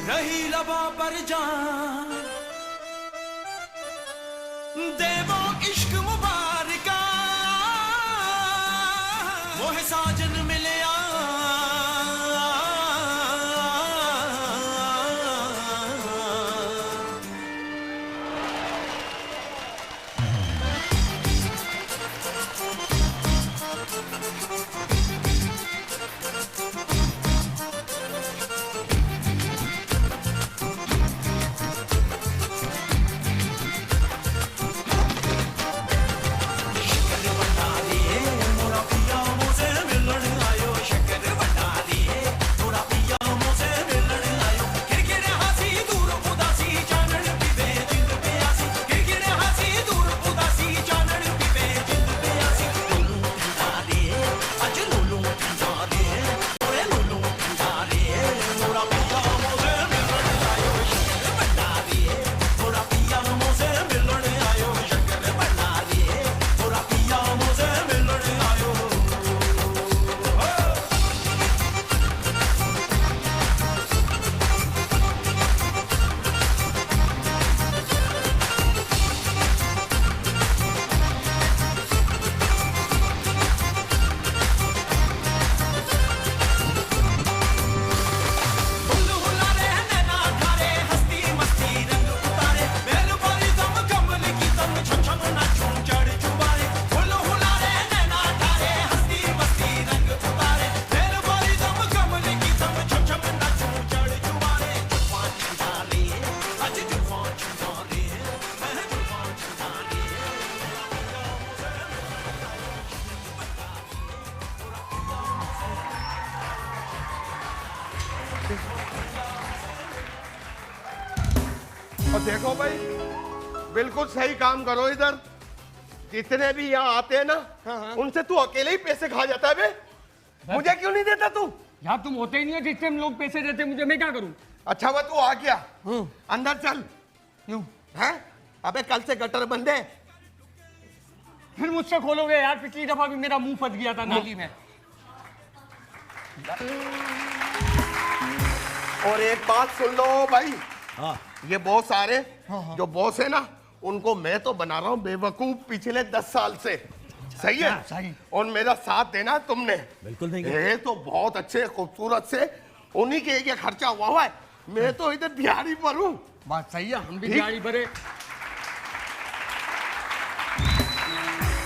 रही लबा पर जान देवो इश्क मुबारका वो है साजन मिले और देखो भाई बिल्कुल सही काम करो। इधर जितने भी यहाँ आते हैं ना उनसे तू अकेले ही पैसे खा जाता है बे। मुझे क्यों नहीं देता तू? यार तुम होते ही नहीं हो जिससे हम लोग पैसे देते मुझे, मैं क्या करूं? अच्छा वो तू आ गया, अंदर चल। क्यों? हैं? अबे कल से गटर बंद है। फिर मुझसे खोलोगे यार? पिछली दफा भी मेरा मुंह फंस गया था नाली में। और एक बात सुन लो भाई, ये बॉस आ रहे, जो बॉस है ना उनको मैं तो बना रहा हूँ बेवकूफ पिछले 10 साल से। सही है? सही। और मेरा साथ देना तुमने। बिल्कुल देंगे। ये तो बहुत अच्छे खूबसूरत से उन्हीं के एक खर्चा हुआ है। मैं तो इधर दिहाड़ी पर हूँ। बात सही है, हम भी दिहाड़ी भरे।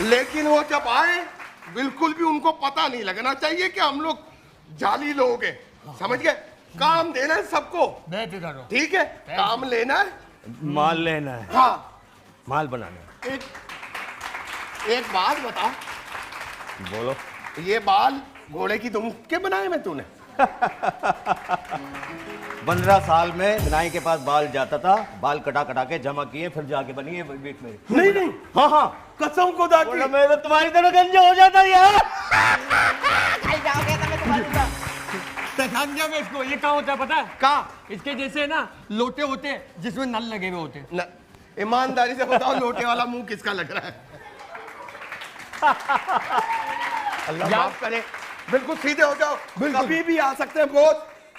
लेकिन वो जब आए बिल्कुल भी उनको पता नहीं लगना चाहिए कि हम लोग जाली लोग हैं। समझ गए? काम देना है सबको। ठीक है? काम लेना है, माल लेना है। हाँ माल बनाना है। एक बात बता, बोलो। ये बाल घोड़े की दुम के बनाए में तूने? 15 साल में बिनाई के पास बाल जाता था, बाल कटा कटा के जमा किए, फिर जाके बनी है बीच में। नहीं नहीं, हाँ हाँ कसम खुदा की। मैं तो तुम्हारी तरह गंजा हो जाता यार। में इसको ये कहाँ होता है पता है? कहाँ? इसके जैसे ना लोटे होते हैं जिसमें नल लगे हुए होते हैं। ईमानदारी से बताओ लोटे वाला मुंह किसका लग रहा है? अल्लाह माफ करे। बिल्कुल सीधे हो जाओ, कभी भी आ सकते हैं बॉस।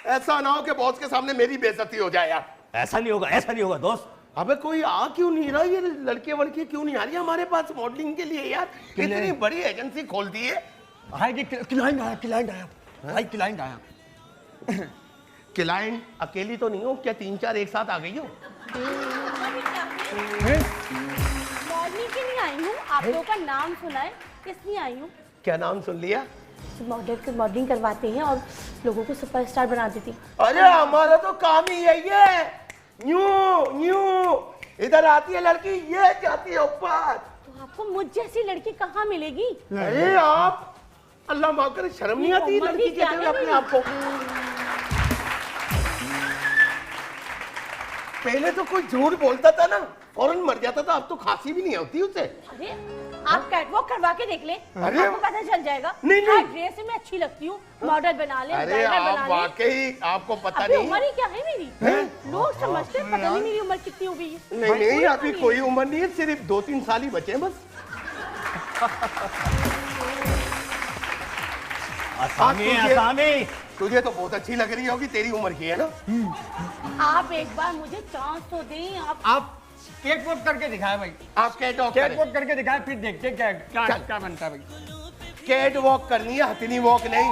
ऐसा ना हो कि बॉस के सामने मेरी बेइज्जती हो जाए यार। ऐसा नहीं होगा, ऐसा नहीं होगा दोस्त। अबे कोई आ क्यों नहीं रहा? ये लड़के वड़के क्यों नहीं आ रही हमारे पास मॉडलिंग के लिए यार? इतनी बड़ी एजेंसी खोल दी है। क्लाइंट आया भाई, क्लाइंट आया। क्लाइंट अकेली तो नहीं हो क्या? 3-4 एक साथ आ गई हो? मॉडलिंग के लिए आई हूँ। आप लोगों का नाम सुना है, इसलिए आई हूँ। क्या नाम सुन लिया? मॉडलिंग करवाते हैं और लोगों को सुपरस्टार बना देती हैं। अरे हमारा तो काम ही यही है। न्यू इधर आती है लड़की, ये जाती है ऊपर। तो आपको मुझ जैसी लड़की कहाँ मिलेगी? अरे आप अल्लाह माफ करे, शर्म नहीं आती लड़की कहते हुए अपने आप को? पहले तो कोई झूठ बोलता था ना फौरन मर जाता था, अब तो खांसी भी नहीं होती उसे। अरे आप कैटवॉक करवा के देख ले, आपको पता चल जाएगा। नहीं ड्रेस में अच्छी लगती हूँ, मॉडल बना ले। अरे आप वाकई आपको पता नहीं उम्र ही क्या है मेरी? लोग समझते हैं पता नहीं मेरी उम्र कितनी हो गई है। नहीं अभी कोई उम्र नहीं है, सिर्फ 2-3 साल ही बचे हैं बस। आसामी है, तुझे- आसामी। तुझे तो बहुत अच्छी लग रही होगी, तेरी उम्र की है ना। आप एक बार मुझे चांस तो दें। आप केक वॉक करके दिखाए भाई, आप कैट वॉक केक करें। वॉक करके दिखाए, फिर देखते हैं क्या क्या चल। क्या बनता है भाई। कैट वॉक करनी है, हथनी वॉक नहीं।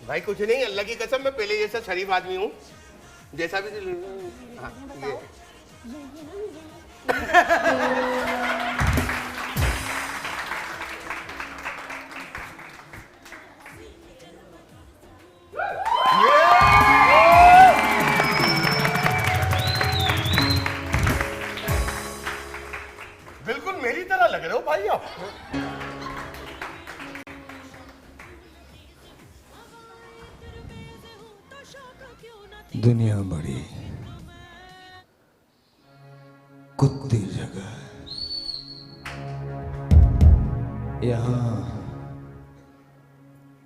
भाई कुछ नहीं, अल्लाह की कसम मैं पहले जैसा शरीफ आदमी हूँ, जैसा भी। हाँ, ये बिल्कुल मेरी तरह लग रहे हो भाई आप। दुनिया बड़ी कुत्ती जगह है। यहाँ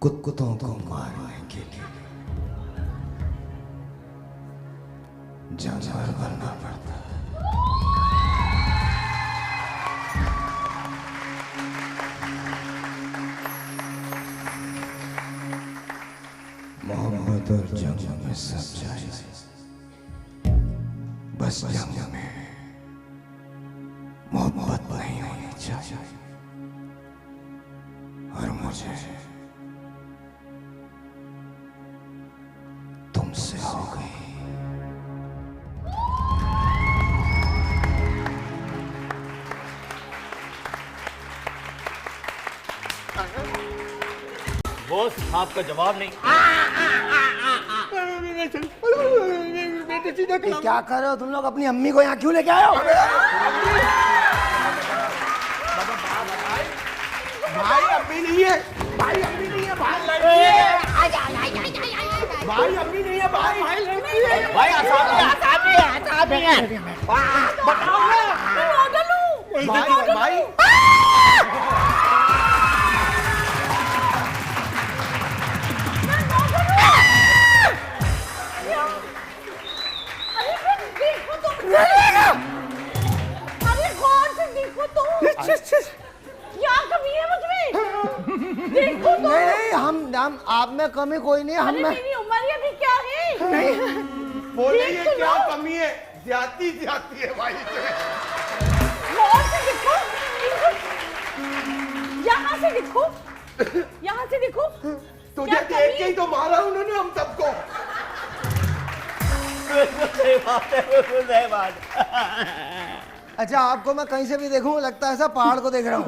कुत्तों को मारने के लिए जानवर बनना पड़ता है। मोहब्बत और जंग में सब जायज, बस जंग में मोहब्बत नहीं होनी चाहिए। और मुझे तुमसे हो गई। बॉस आपका जवाब नहीं। क्या कर रहे हो तुम लोग? अपनी अम्मी को यहाँ क्यों लेके आए हो? भाई अम्मी नहीं है, भाई अम्मी नहीं है, भाई लड़की है। भाई अम्मी नहीं है, भाई लड़की है। भाई आसामी है। बताओ ना। भाई भाई अरे गौर से देखो तो, क्या कमी है मुझ में? देखो तो। नहीं हम आप में कमी कोई नहीं है। हम अरे में मेरी उम्र अभी क्या है? बोले देख ये तो क्या लो। कमी है? ज्यादा है भाई इसमें। गौर से देखो, यहाँ से देखो, यहाँ से देखो। तुझे क्या देख कमी के ही तो मारा उन्होंने हम सबको। सही बात है, बिल्कुल सही बात। अच्छा आपको मैं कहीं से भी देखूं लगता है ऐसा पहाड़ को देख रहा हूँ।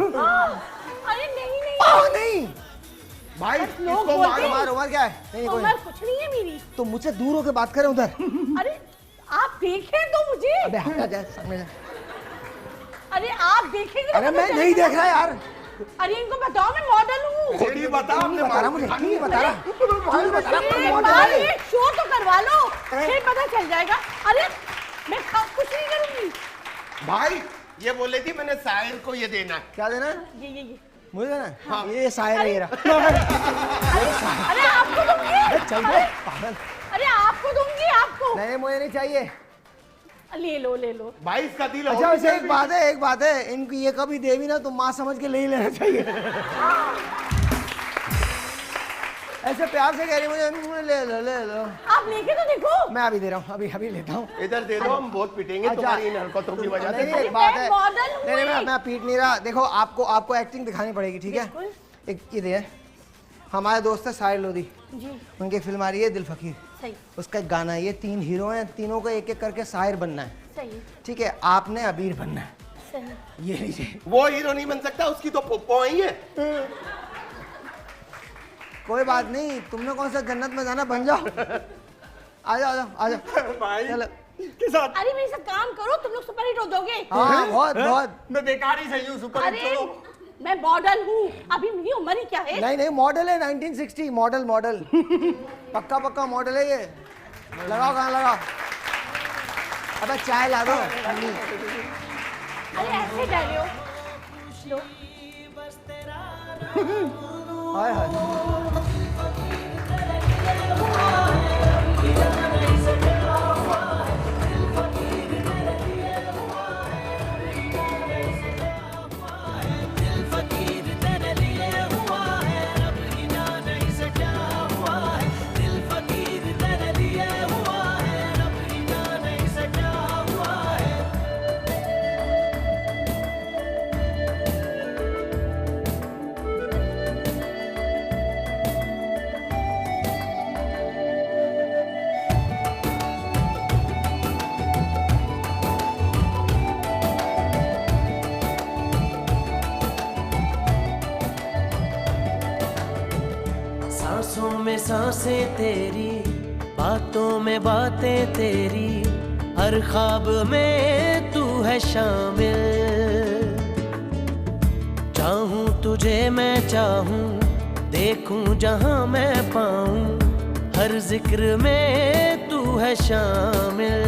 अरे नहीं नहीं, नहीं भाई लोग इसको बोलते मारो। हैं। उमर क्या है? नहीं कोई उम्र कुछ नहीं है मेरी। तो मुझसे दूर होकर बात करें उधर। अरे आप देखें तो मुझे। अबे हटा जा सामने जा। अरे आप देखेंगे तो अरे पता मैं नहीं चलेगा। देख रहा यार। अरे इनको बताओ मैं मॉडल हूँ। खुद ही बता, नहीं हमने बता रहा मुझे, नहीं बता रहा। नहीं बता रहा, कोई मॉडल है। एक शो तो करवा लो, फिर पता चल जाएगा। अरे मैं कुछ नहीं करूंगी। भाई ये बोले थी मैंने शायर को ये देना है। क्या देना है? ये मुझे ना ये शायर है ये रहा। अरे आपको दूंगी। चल बे पागल। अरे आपको दूंगी आपको। नहीं मुझे नहीं चाहिए। ले लो ले लो। भाई इसका दिल अच्छा वैसे एक बात है इनकी ये कभी देवी ना तो माँ समझ के ले ही लेना चाहिए। ऐसे प्यार से कह रही मुझे ले लो। आप लेके तो देखो। मैं अभी दे रहा हूँ अभी लेता हूँ। इधर दे दो, हम बहुत पिटेंगे तुम्हारी इन हरकतों की वजह से। नहीं एक बात है, मॉडल हूँ नहीं मैं पीट नहीं रहा। देखो आपको एक्टिंग दिखानी पड़ेगी, ठीक है। एक ये दे, हमारे दोस्त है साहिर लोधी जी, उनकी फिल्म आ रही है दिल फकीर, सही उसका एक गाना है। ये 3 हीरो हैं, तीनों को एक एक करके साहिर बनना है, सही ठीक है। आपने अबीर बनना है। सही। ये लीजिए। वो हीरो नहीं बन सकता, उसकी तो पोपो ही है। कोई बात नहीं, तुमने कौन सा जन्नत में जाना, बन जाओ। आ जाओ भाई चलो। के साथ अरे मेरे साथ काम करो, तुम लोग सुपर हिट हो जाओगे। हाँ बहुत। मैं बेकार ही सही हूँ सुपर हिट अरे छोड़ो। मैं मॉडल हूँ, अभी मेरी उम्र ही क्या है। नहीं मॉडल है 1960 मॉडल पक्का मॉडल है ये। लगाओ कहाँ लगाओ। अबे चाय ला दो। अरे ऐसे डालियो लो। हाय हाय। सांसों में सांसें तेरी, बातों में बातें तेरी, हर ख्वाब में तू है शामिल। चाहूं तुझे मैं चाहूं, देखूं जहां मैं पाऊं, हर जिक्र में तू है शामिल।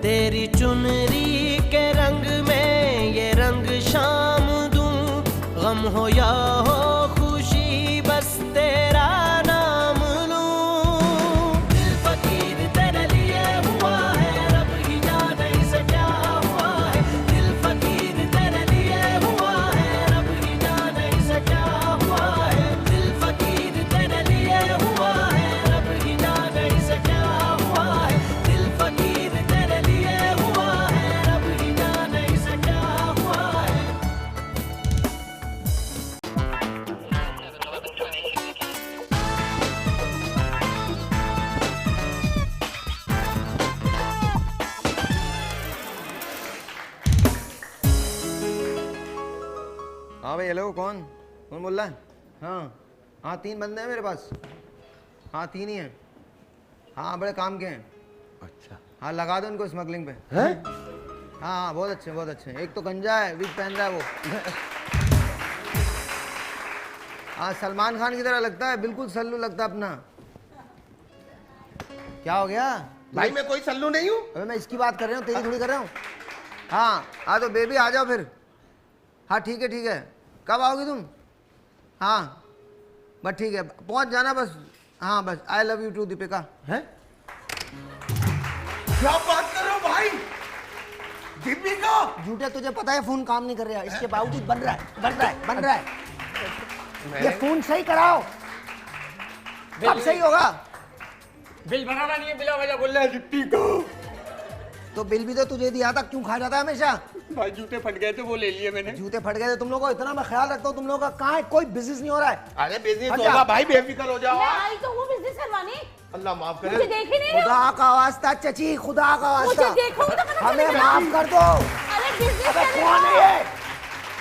तेरी चुनरी के रंग में ये रंग शाम दूं, गम हो या हो खुशी बस तेरा नाम लूं। दिल फकीर तेरे लिए हुआ है, रब ही जाने से क्या हुआ है। दिल फकीर तेरे लिए हुआ है, रब ही जाने से क्या हुआ है। दिल फकीर तेरे लिए हुआ है, रब ही जाने से क्या हुआ है। दिल फकीर तेरे लिए हुआ है, रब ही जाने से क्या हुआ है। हाँ भाई हेलो कौन बोल रहा है? हाँ 3 बंदे हैं मेरे पास। हाँ 3 ही हैं। हाँ बड़े काम के हैं। अच्छा हाँ लगा दो इनको स्मगलिंग पे। हाँ बहुत अच्छे। एक तो गंजा है, विग पहन रहा है वो। हाँ सलमान खान की तरह लगता है, बिल्कुल सल्लू लगता है अपना। क्या हो गया भाई, मैं कोई सल्लू नहीं हूँ। अबे मैं इसकी बात कर रहा हूँ, तेरी थोड़ी कर रहा हूँ। हाँ तो बेबी आ जाओ फिर। हाँ ठीक है। कब आओगी तुम? हाँ बस ठीक है, पहुँच जाना बस। हाँ बस I love you too Deepika. हैं? क्या बात कर रहे हो भाई? दीपिका? झूठे, तुझे पता है फोन काम नहीं कर रहा, इसके बावजूद बन रहा है। ये फोन सही कराओ, कब सही होगा? बिल बनाना नहीं है, बिला वजह बोल रहा है जिप्पी को। तो बिल भी तो तुझे दिया था, क्यों खा जाता है हमेशा? भाई जूते फट गए थे वो ले लिए मैंने। जूते फट गए थे तुम लोगों को, इतना मैं ख्याल रखता हूँ तुम लोगों का। कहाँ है, कोई बिजनेस नहीं हो रहा है। अरे बिजनेस अच्छा। होगा भाई, बेफिक्र हो जाओ। मैं आई तो हूँ बिजनेस करवाने, अल्लाह माफ मुझे करे। देख ही नहीं रहे हो। खुदा का वास्ता चची, खुदा का मुझे वास्ता देखोगे तो पता हमें चलेगा। माफ कर दो। अरे बिजनेस अबे करने कौन है वाला। ये?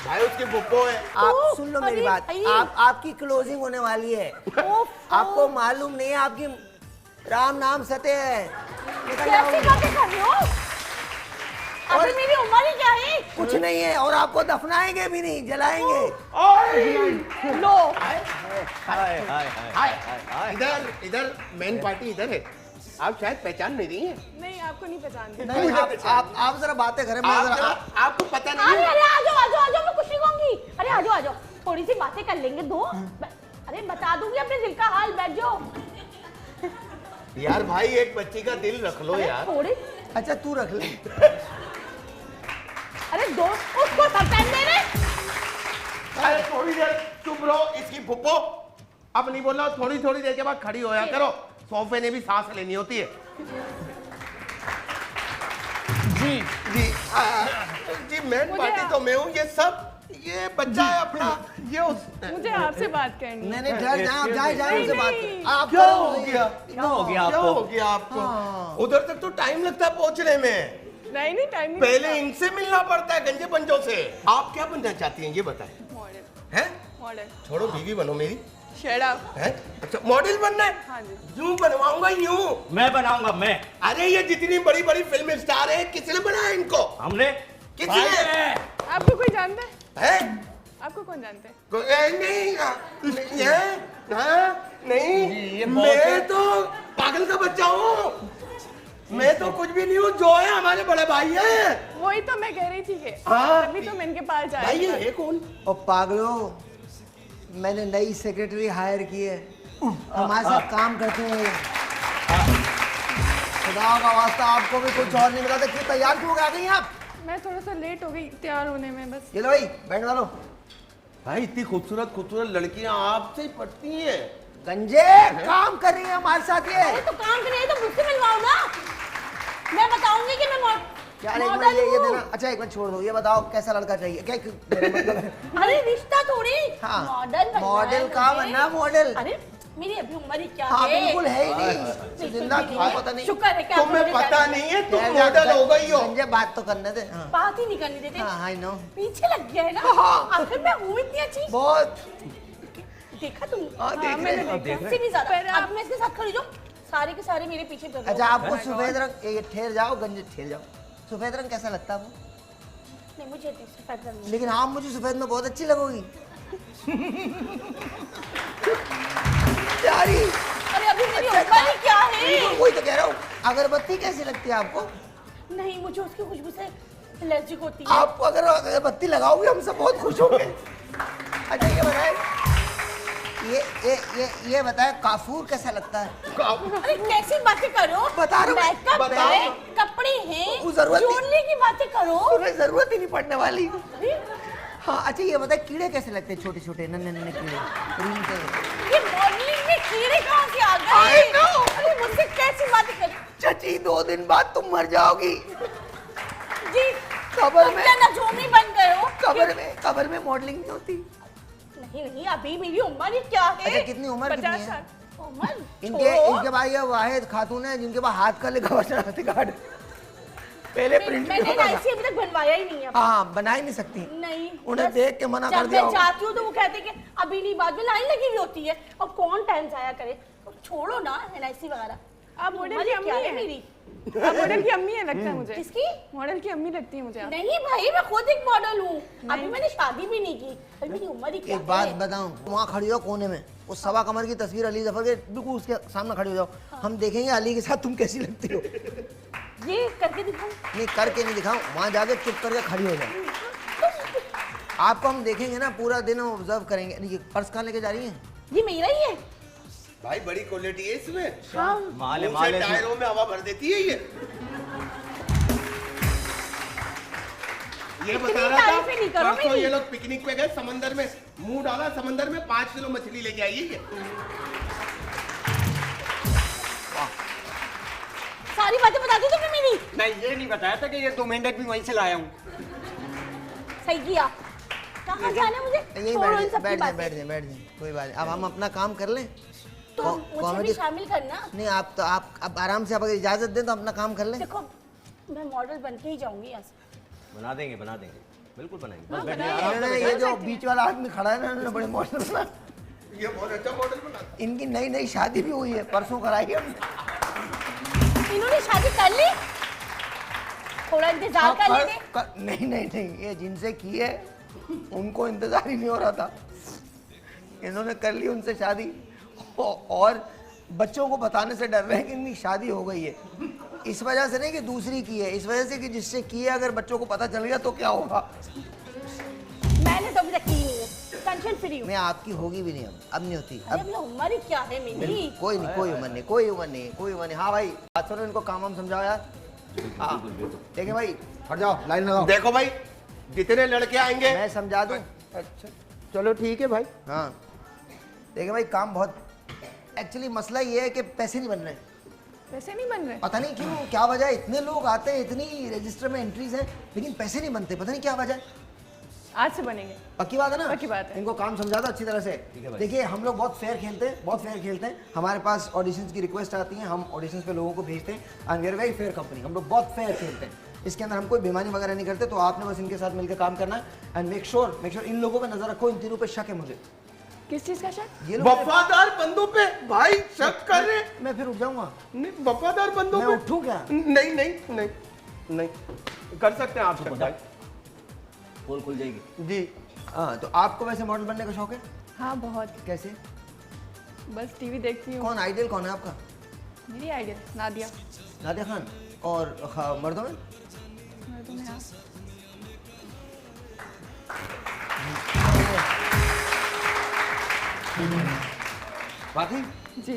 भाई उसके बुप्पो है। आप सुन लो मेरी अरे बात। भाई। आपकी क्लोजिंग होने वाली है। ओफ, आपको मालूम नहीं है, आपकी राम नाम सत्य है। निकल जाओ। कैसी बातें कर रहे हो? अभी मेरी उम्र ही क्या है? कुछ नहीं है, और आपको दफनाएंगे भी नहीं, जलाएंगे। लो हाय हाय हाय हाय हाय। इधर मेन पार्टी इधर है। आप शायद पहचान नहीं रही हैं। नहीं आपको नहीं पहचानती। नहीं आप जरा बातें करें, मैं जरा आपको पता नहीं अरे है। अरे आ जाओ मैं कुछ नहीं कहूंगी। अरे आ जाओ थोड़ी सी बातें कर लेंगे दो। अरे बता दूंगी अपने दिल का हाल, बैठ जाओ। यार भाई एक बच्ची का दिल रख लो यार। थोड़ी अच्छा तू रख ले। अरे दो उसको सब टाइम दे रहे। अरे थोड़ी देर चुप रहो, इसकी फुप्पो। अब नहीं बोल रहा, थोड़ी थोड़ी देर के बाद खड़ी होया करो, सोफे ने भी सांस लेनी होती है। जी जी मेन पार्टी तो मैं हूँ, ये बच्चा है अपना, ये उस मुझे आपसे बात करनी है। नहीं ठहर जाए, आप जाए उनसे बात करें। आप क्या करो, हो गया? क्या हो गया क्या आपको? हो गया आपको? उधर तक तो टाइम लगता है पहुंचने में, नहीं टाइम नहीं। पहले इनसे मिलना पड़ता है गंजे पंजों से। आप क्या बनना चाहती हैं ये बताएं। मॉडल। हैं? मॉडल। छोड़ो, बीवी बनो मेरी। Shut up. हैं? अच्छा मॉडल बनना है? हाँ जी। यूं बनवाऊंगा यूं। मैं बनाऊंगा मैं। अरे ये जितनी बड़ी बड़ी फिल्म स्टार है, किसने बनाया इनको? हमने। किसने? आपको कोई जानता है? हैं? आपको कौन जानते हैं? नहीं, मैं तो पागल का बच्चा हूँ। मैं तो कुछ भी नहीं हूँ, जो है हमारे बड़े भाई हैं। वही तो मैं कह रही थी कि हाँ। अभी तो मैं इनके पास जा भाई रही ये है कौन? और पागलो, मैंने नई सेक्रेटरी हायर की है, हमारे साथ काम करते हैं। खुदा का वास्ता आपको भी कुछ और नहीं मिला था, क्यों तैयार क्यों आ गई आप? मैं थोड़ा सा लेट हो गई तैयार होने में बस। ये लो भाई बैठ वालो। भाई इतनी खूबसूरत खूबसूरत लड़कियां आपसे ही पटती हैं। गंजे काम कर रही है हमारे साथ ये। अरे तो काम करिए तो मुझसे मिलवाओ ना, मैं बताऊंगी कि मैं यार एक मिनट ये देना। अच्छा एक मिनट छोड़ दो, ये बताओ कैसा लड़का चाहिए? क्या मेरा मतलब है? अरे रिश्ता थोड़ी, हाँ, मॉडल बनना मॉडल है का मुझे। बनना मॉडल। अरे मेरी अभी उम्र ही क्या हाँ है? बिल्कुल है ही नहीं, जिंदा क्यों पता नहीं। शुक्र है कि आपको तुम्हें मुझे पता जानते नहीं है, तुम यार, मॉडल हो गई हो। गंजे बात तो करने दे। हाँ बात ही नहीं करनी देते। हाँ आई नो। पीछे लग गया है ना, आखिर मैं हूँ इतनी अच्छी। बहुत। देखा तुम? हाँ देख रहे हैं। मुझसे भी ज्यादा। अब मैं इसके साथ खड़ी जाऊँ, सारे के सारे मेरे पीछे पड़ रहे हो। अच्छा आपको सफेद रंग, ये ठहर जाओ गंजे ठहर जाओ, सफेद रंग कैसा लगता है आपको? नहीं मुझे सफेद रंग नहीं। लेकिन आप मुझे सफेद में बहुत अच्छी लगोगी। यारी अरे अभी मेरी उम्र ही क्या है? वही तो कह रहा हूँ। अगरबत्ती कैसी लगती है आपको? नहीं मुझे उसकी खुशबू से एलर्जी होती है। आप अगर अगरबत्ती लगाओगे हम सब बहुत खुश होंगे। अच्छा ये बताए, ये बताए काफूर कैसा लगता है? अरे कैसी बातें करो? बता रहा हूँ। मेकअप बताओ। है, कपड़े हैं, वो जरूरत नहीं। ज्वेलरी की बातें करो। तुम्हें जरूरत ही नहीं पड़ने वाली। अरे, हाँ अच्छा ये बताए कीड़े कैसे लगते हैं? छोटे छोटे नन्हे नन्हे कीड़े, ग्रीन कलर। ये मॉडलिंग में कीड़े कहाँ से आ गए? I know। अरे मुझसे कैसी बातें कर? चाची 2 दिन बाद तुम मर जाओगी। जी कब्र तुम में। क्या नजूमी बन गए हो? कब्र में मॉडलिंग नहीं होती। नहीं अभी मेरी उम्र ही क्या है? अच्छा कितनी उम्र कितनी 50 है? साल। उम्र इनके भाई ये वाहिद खातून है जिनके पास हाथ का लिखा हुआ शनाख्ती कार्ड पहले प्रिंट मैंने ना इसे अभी तक बनवाया ही नहीं है। हाँ बना ही नहीं सकती। नहीं उन्हें बस देख के मना कर जब दिया मैं होगा। जाती हूँ तो वो कहते हैं कि अभी नहीं, बाद में लाइन लगी हुई होती है और कौन टाइम जाया करे। तो छोड़ो ना एनआईसी वगैरह। आप मॉडल उम्र की ही अम्मी क्या है हैं। मेरी? आप मॉडल की अम्मी है लगता है मुझे। किसकी? मॉडल की अम्मी लगती है मुझे आप। नहीं भाई मैं खुद एक मॉडल हूँ, अभी मैंने शादी भी नहीं की। अभी मेरी उम्र ही क्या एक बात है? बताऊं, वहाँ खड़ी हो कोने में, उस सवा कमर की तस्वीर अली जफर के बिल्कुल उसके सामने खड़ी हो जाओ। हम देखेंगे अली के साथ तुम कैसी लगती हो। ये करके दिखाऊं? नहीं करके नहीं दिखाऊं, वहाँ जाके चुप करके खड़ी हो जाओ। आपको हम देखेंगे ना, पूरा दिन हम ऑब्जर्व करेंगे। ये पर्स कहाँ लेके जा रही हैं? ये मेरा ही है। भाई बड़ी क्वालिटी है इसमें। हाँ माले मुंह से माले टायरों में हवा भर देती है ये इतनी बता रहा था तारीफें नहीं करो परसों मेरी। ये लोग पिकनिक पे गए, समंदर में मुंह डाला, समंदर में 5 किलो मछली लेके आई है ये। सारी बातें बता दी तुमने मेरी। नहीं ये नहीं बताया था कि ये 2 मेंढक भी वहीं से लाया हूँ। सही किया। कहाँ जाना है मुझे? यही छोड़ो इन सब की बैठ जाए बातें। बैठ जाए कोई बात नहीं। अब हम अपना काम कर लें। तो मुझे भी शामिल करना। नहीं आप अब आराम से, आप अगर इजाजत दें तो अपना काम कर लें। देखो मैं मॉडल बन के ही जाऊंगी यहाँ से। बना देंगे बिल्कुल बनाएंगे। बस हाँ, बैठिए बनाएंगे। आराम से। ये जो बीच वाला आदमी खड़ा है ना, इन्होंने बड़े मॉडल बना। ये बहुत अच्छा मॉडल बना। इनकी नई शादी भी हुई है, परसों कराई है हमने। इन्होंने शादी कर ली? थोड़ा इंतजार कर लेते। नहीं ये जिनसे की है उनको इंतजार ही नहीं हो रहा था, इन्होंने कर ली उनसे शादी। और बच्चों को बताने से डर रहे हैं कि इनकी शादी हो गई है। इस वजह से नहीं कि दूसरी की है, इस वजह से कि जिससे की है अगर बच्चों को पता चल गया तो क्या होगा। मैंने तो अभी तक की नहीं है, टेंशन फ्री हूँ। मैं आपकी होगी भी नहीं, अब नहीं होती। अरे अभी उम्र ही क्या है मेरी। कोई नहीं, कोई उम्र नहीं, कोई उम्र नहीं, कोई उम्र नहीं। हाँ भाई बात सुनो, इनको काम वाम समझाओ यार। हाँ देखिए भाई, हट जाओ, लाइन लगाओ। देखो भाई, जितने लड़के आएंगे मैं समझा दूं। अच्छा चलो ठीक है भाई। हाँ देखिए भाई, काम बहुत, एक्चुअली मसला ये है कि पैसे नहीं बन रहे। वैसे नहीं बन रहे। पता नहीं क्यों, क्या वजह है, इतने लोग आते हैं, इतनी रजिस्टर में एंट्रीज हैं, लेकिन पैसे नहीं बनते, पता नहीं क्या वजह है। आज से बनेंगे। पक्की बात है ना? पक्की बात है। इनको काम समझा दो अच्छी तरह से। देखिए हम लोग बहुत फेयर खेलते हैं, बहुत फेयर खेलते हैं। हमारे पास ऑडिशंस की रिक्वेस्ट आती है, हम ऑडिशंस पे लोगों को भेजते हैं। And we are very fair company, हम लोग बहुत फेयर खेलते हैं। इसके अंदर हम कोई बेईमानी वगैरह नहीं करते। तो आपने बस इनके साथ मिलकर काम करना है एंड मेक श्योर इन लोगों पे नजर रखो। इन तीनों पे शक है मुझे। किस चीज का शक? ये लोग वफादार बंदों पे भाई शक कर रहे। मैं फिर उठ जाऊंगा। नहीं वफादार बंदों मैं पे उठूं क्या? नहीं नहीं नहीं नहीं कर सकते हैं आप शक भाई। पोल खुल जाएगी जी हाँ तो आपको वैसे मॉडल बनने का शौक है? हाँ बहुत। कैसे? बस टीवी देखती हूँ। कौन आइडियल कौन है आपका? मेरी आइडिया नादिया। नादिया खान। और मर्दों में? मर्दों में आप। बाकी जी।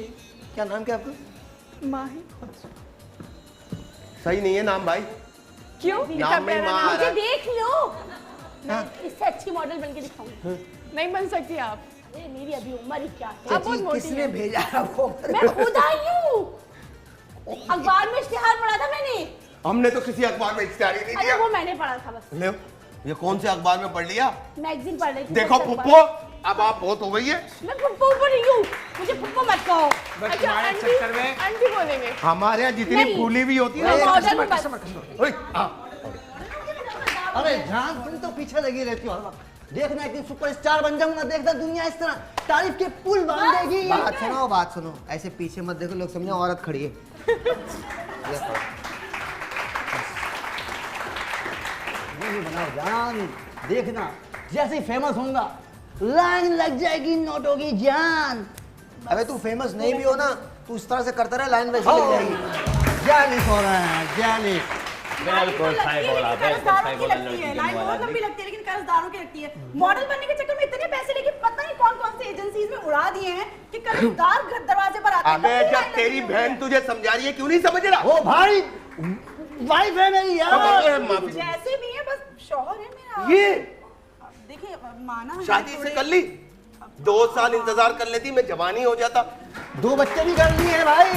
क्या नाम क्या आपका? माही। सही नहीं है नाम भाई। क्यों? नाम इतना में प्यारा माँ नाम। आ रहा मुझे है। देख लो, मैं इससे अच्छी मॉडल बन के दिखाऊंगी। नहीं बन सकती आप। अरे मेरी अभी उम्र ही क्या है। आप बहुत मोटी किसने हैं। भेजा आपको? मैं खुद आई हूँ, अखबार में इश्तिहार पढ़ा था मैंने। हमने तो किसी अखबार में इश्तिहार ही नहीं अरे दिया। वो मैंने पढ़ा था बस, ले ये कौन से अखबार में पढ़ लिया? मैगजीन पढ़ रही थी। देखो बस पुप्पो, अब आप बहुत हो गई है। मैं पुप्पो पर नहीं हूँ, मुझे पुप्पो मत कहो। बस अच्छा तुम्हारे आंटी, चक्कर में आंटी बोलेंगे। हमारे यहाँ जितनी नहीं। फूली भी होती है मैं ना। मॉडल हूँ बस। ओए, अरे जान तुम तो पीछे लगी रहती हो हर वक्त। देखना एक दिन सुपरस्टार बन जाऊंगा, देखना दुनिया इस तरह तारीफ के पुल बांध देगी। बात सुनो, ऐसे पीछे मत देखो, लोग समझे औरत खड़ी है। नहीं बनाओ जान, देखना जैसे ही फेमस होऊंगा लाइन लग जाएगी नोटों की जान। अबे तू फेमस नहीं भी हो ना, तू इस तरह से करता रहे, लाइन वैसे लग जाएगी। जालिस हो रहा है जालिस। बिल्कुल सही बोला, बिल्कुल सही बोला, लड़की करने वाला आदमी। लंबी लगती है लेकिन कर्जदारों की लगती है। मॉडल बनने के चक्कर में इतने पैसे लेके पता नहीं कौन कौन से एजेंसीज में उड़ा दिए हैं कि कर्जदार घर दरवाजे पर आते हैं। अबे लंबी जब लाइन तेरी लगी हुई है। बहन तुझे समझा रही है क्यों नहीं समझ रहा? ओ भाई वाइफ है मेरी यार। माफी। जैसे भी है बस शौहर है मेरा। ये देखिए माना है शादी से थोड़े- कर ली, 2 साल इंतजार कर लेती, मैं जवानी हो जाता। 2 बच्चे भी कर लिए भाई।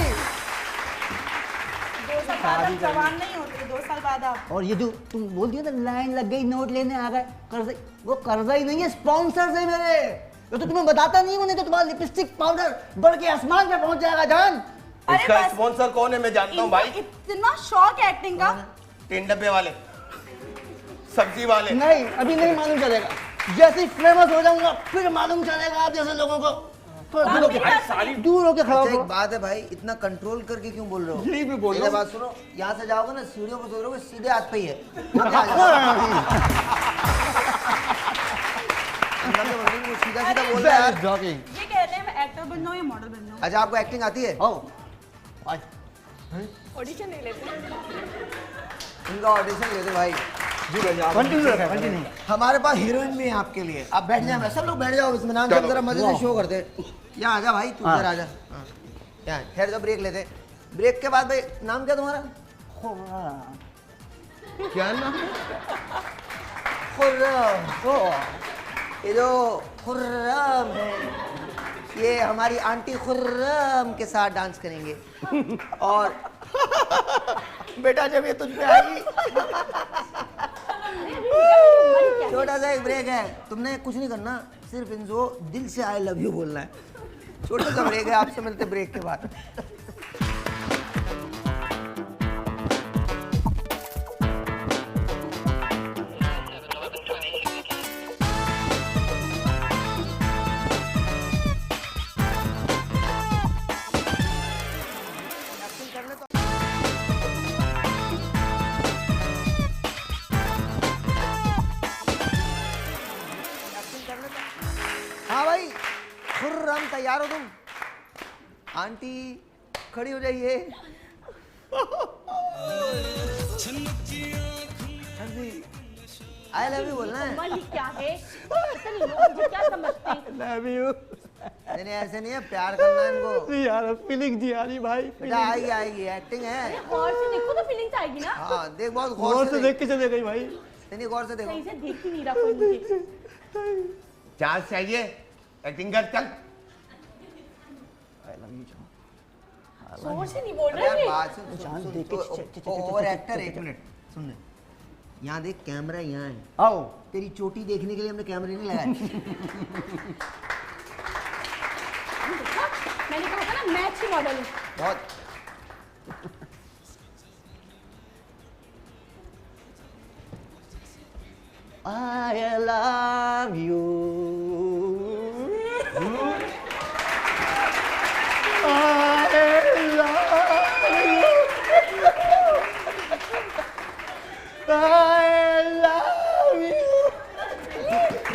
2 साल बाद आप जवान नहीं होते, 2 साल बाद आप। और ये जो तुम बोल दिया ना लाइन लग गई नोट लेने आ गए, कर्जा, वो कर्जा ही नहीं है, स्पॉन्सर है मेरे। ये तो तुम्हें बताता नहीं हूँ, नहीं तो तुम्हारा लिपस्टिक पाउडर बढ़ के आसमान पे पहुंच जाएगा जान। अरे इसका बस, स्पॉन्सर कौन है मैं जानता हूँ इनको भाई। इतना शौक है एक्टिंग का। 3 डब्बे वाले, सब्जी वाले। नहीं अभी नहीं मालूम चलेगा, जैसे ही फेमस हो जाऊंगा फिर मालूम चलेगा आप जैसे लोगों को। थोड़ा दूर होके दूर होके खड़ा अच्छा हो। एक बात है भाई, इतना कंट्रोल करके क्यों बोल रहे हो? यही भी बोल रहा मेरी हूँ। बात सुनो, यहाँ से जाओगे ना सीढ़ियों को सोचोगे सीधे हाथ पे ही है। यहाँ पे आ जाओ। अंदर से बोल रही हूँ, सीधा सीधा बोल रहा है यार। ये कह रहे हैं मैं एक्टर बन जाऊँ या मॉडल बन जाऊँ। अच्छा आपको एक्टिंग आती है? ऑडिशन नहीं लेते। इनका ऑडिशन लेते भाई। कंटिन्यू रखा कंटिन्यू। हमारे पास हीरोइन भी है आपके लिए, आप बैठ जाए, सब लोग बैठ जाओ इसमें, नाम चलो। जरा मजे से शो करते। यहाँ आ जा भाई, तू इधर आ जा। हाँ। यहाँ ठहर जाओ, ब्रेक लेते। ब्रेक के बाद भाई नाम क्या तुम्हारा? क्या नाम? खुर्रम। ये जो खुर्रम है, ये हमारी आंटी खुर्रम के साथ डांस करेंगे। और बेटा जब ये तुझ पे आएगी, छोटा सा एक ब्रेक है, तुमने कुछ नहीं करना, सिर्फ इनको दिल से आई लव यू बोलना है। छोटा सा ब्रेक है, आपसे मिलते ब्रेक के बाद। हाँ भाई खुर्रम, तैयार हो तुम? आंटी खड़ी हो जाइए। हाँ जी, आई लव यू बोलना है। कमल, ये क्या है? इतने लोग मुझे क्या समझते? लव यू नहीं नहीं, ऐसे नहीं है, प्यार करना है इनको। यार फीलिंग जी आ रही भाई। बेटा आएगी आएगी, एक्टिंग है। गौर से देखो तो फीलिंग्स आएगी ना। हाँ देख, बहुत गौर गौर से से देख के चले गई भाई। नहीं गौर से देखो। सही से देख ही नहीं रहा कोई मुझे। चांस चाहिए, एक्टिंग कर चल। जोर से नहीं बोल अरे यार रहे बात सुन, ओवर एक्टर। एक मिनट सुन ले, यहाँ देख कैमरा यहाँ है। आओ तेरी चोटी देखने के लिए हमने कैमरे नहीं लगाए। मैंने कहा था ना मैं अच्छी मॉडल हूँ। बहुत I love you.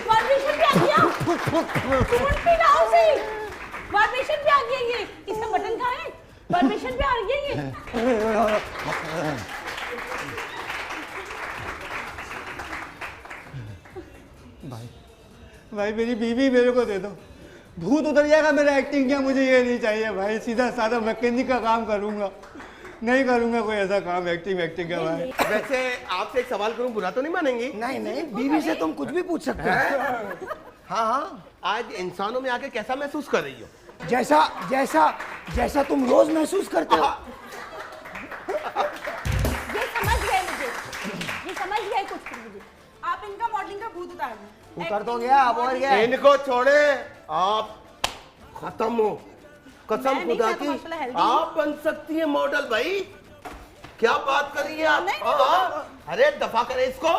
वाइब्रेशन पे आ गया। सुन पे ना उसे। वाइब्रेशन पे आ गया ये। इसका बटन कहाँ है? वाइब्रेशन पे आ गया ये। भाई मेरी बीवी मेरे को दे दो, भूत उतर जाएगा मेरा एक्टिंग क्या, मुझे ये नहीं चाहिए भाई। सीधा साधा मैकेनिक का काम करूंगा, नहीं करूंगा कोई ऐसा काम एक्टिंग का भाई। वैसे आपसे एक सवाल करूं, बुरा तो नहीं मानेंगी? नहीं नहीं, बीवी से तुम कुछ भी पूछ सकते हो। हाँ हाँ, आज इंसानों में आके कैसा महसूस कर रही हो? जैसा जैसा जैसा तुम रोज महसूस करते हो। ये समझ गए मुझे। ये समझ गए कुछ मुझे। आप इनका मॉडलिंग का भूत उतार दें। उतर तो गया, अब और क्या है? इनको छोड़े, आप खत्म हो। कसम मैं नहीं खुदा खाता, की, माशाल्लाह healthy आप बन सकती हैं मॉडल भाई। क्या बात कर रही है आप? अरे दफा करे इसको,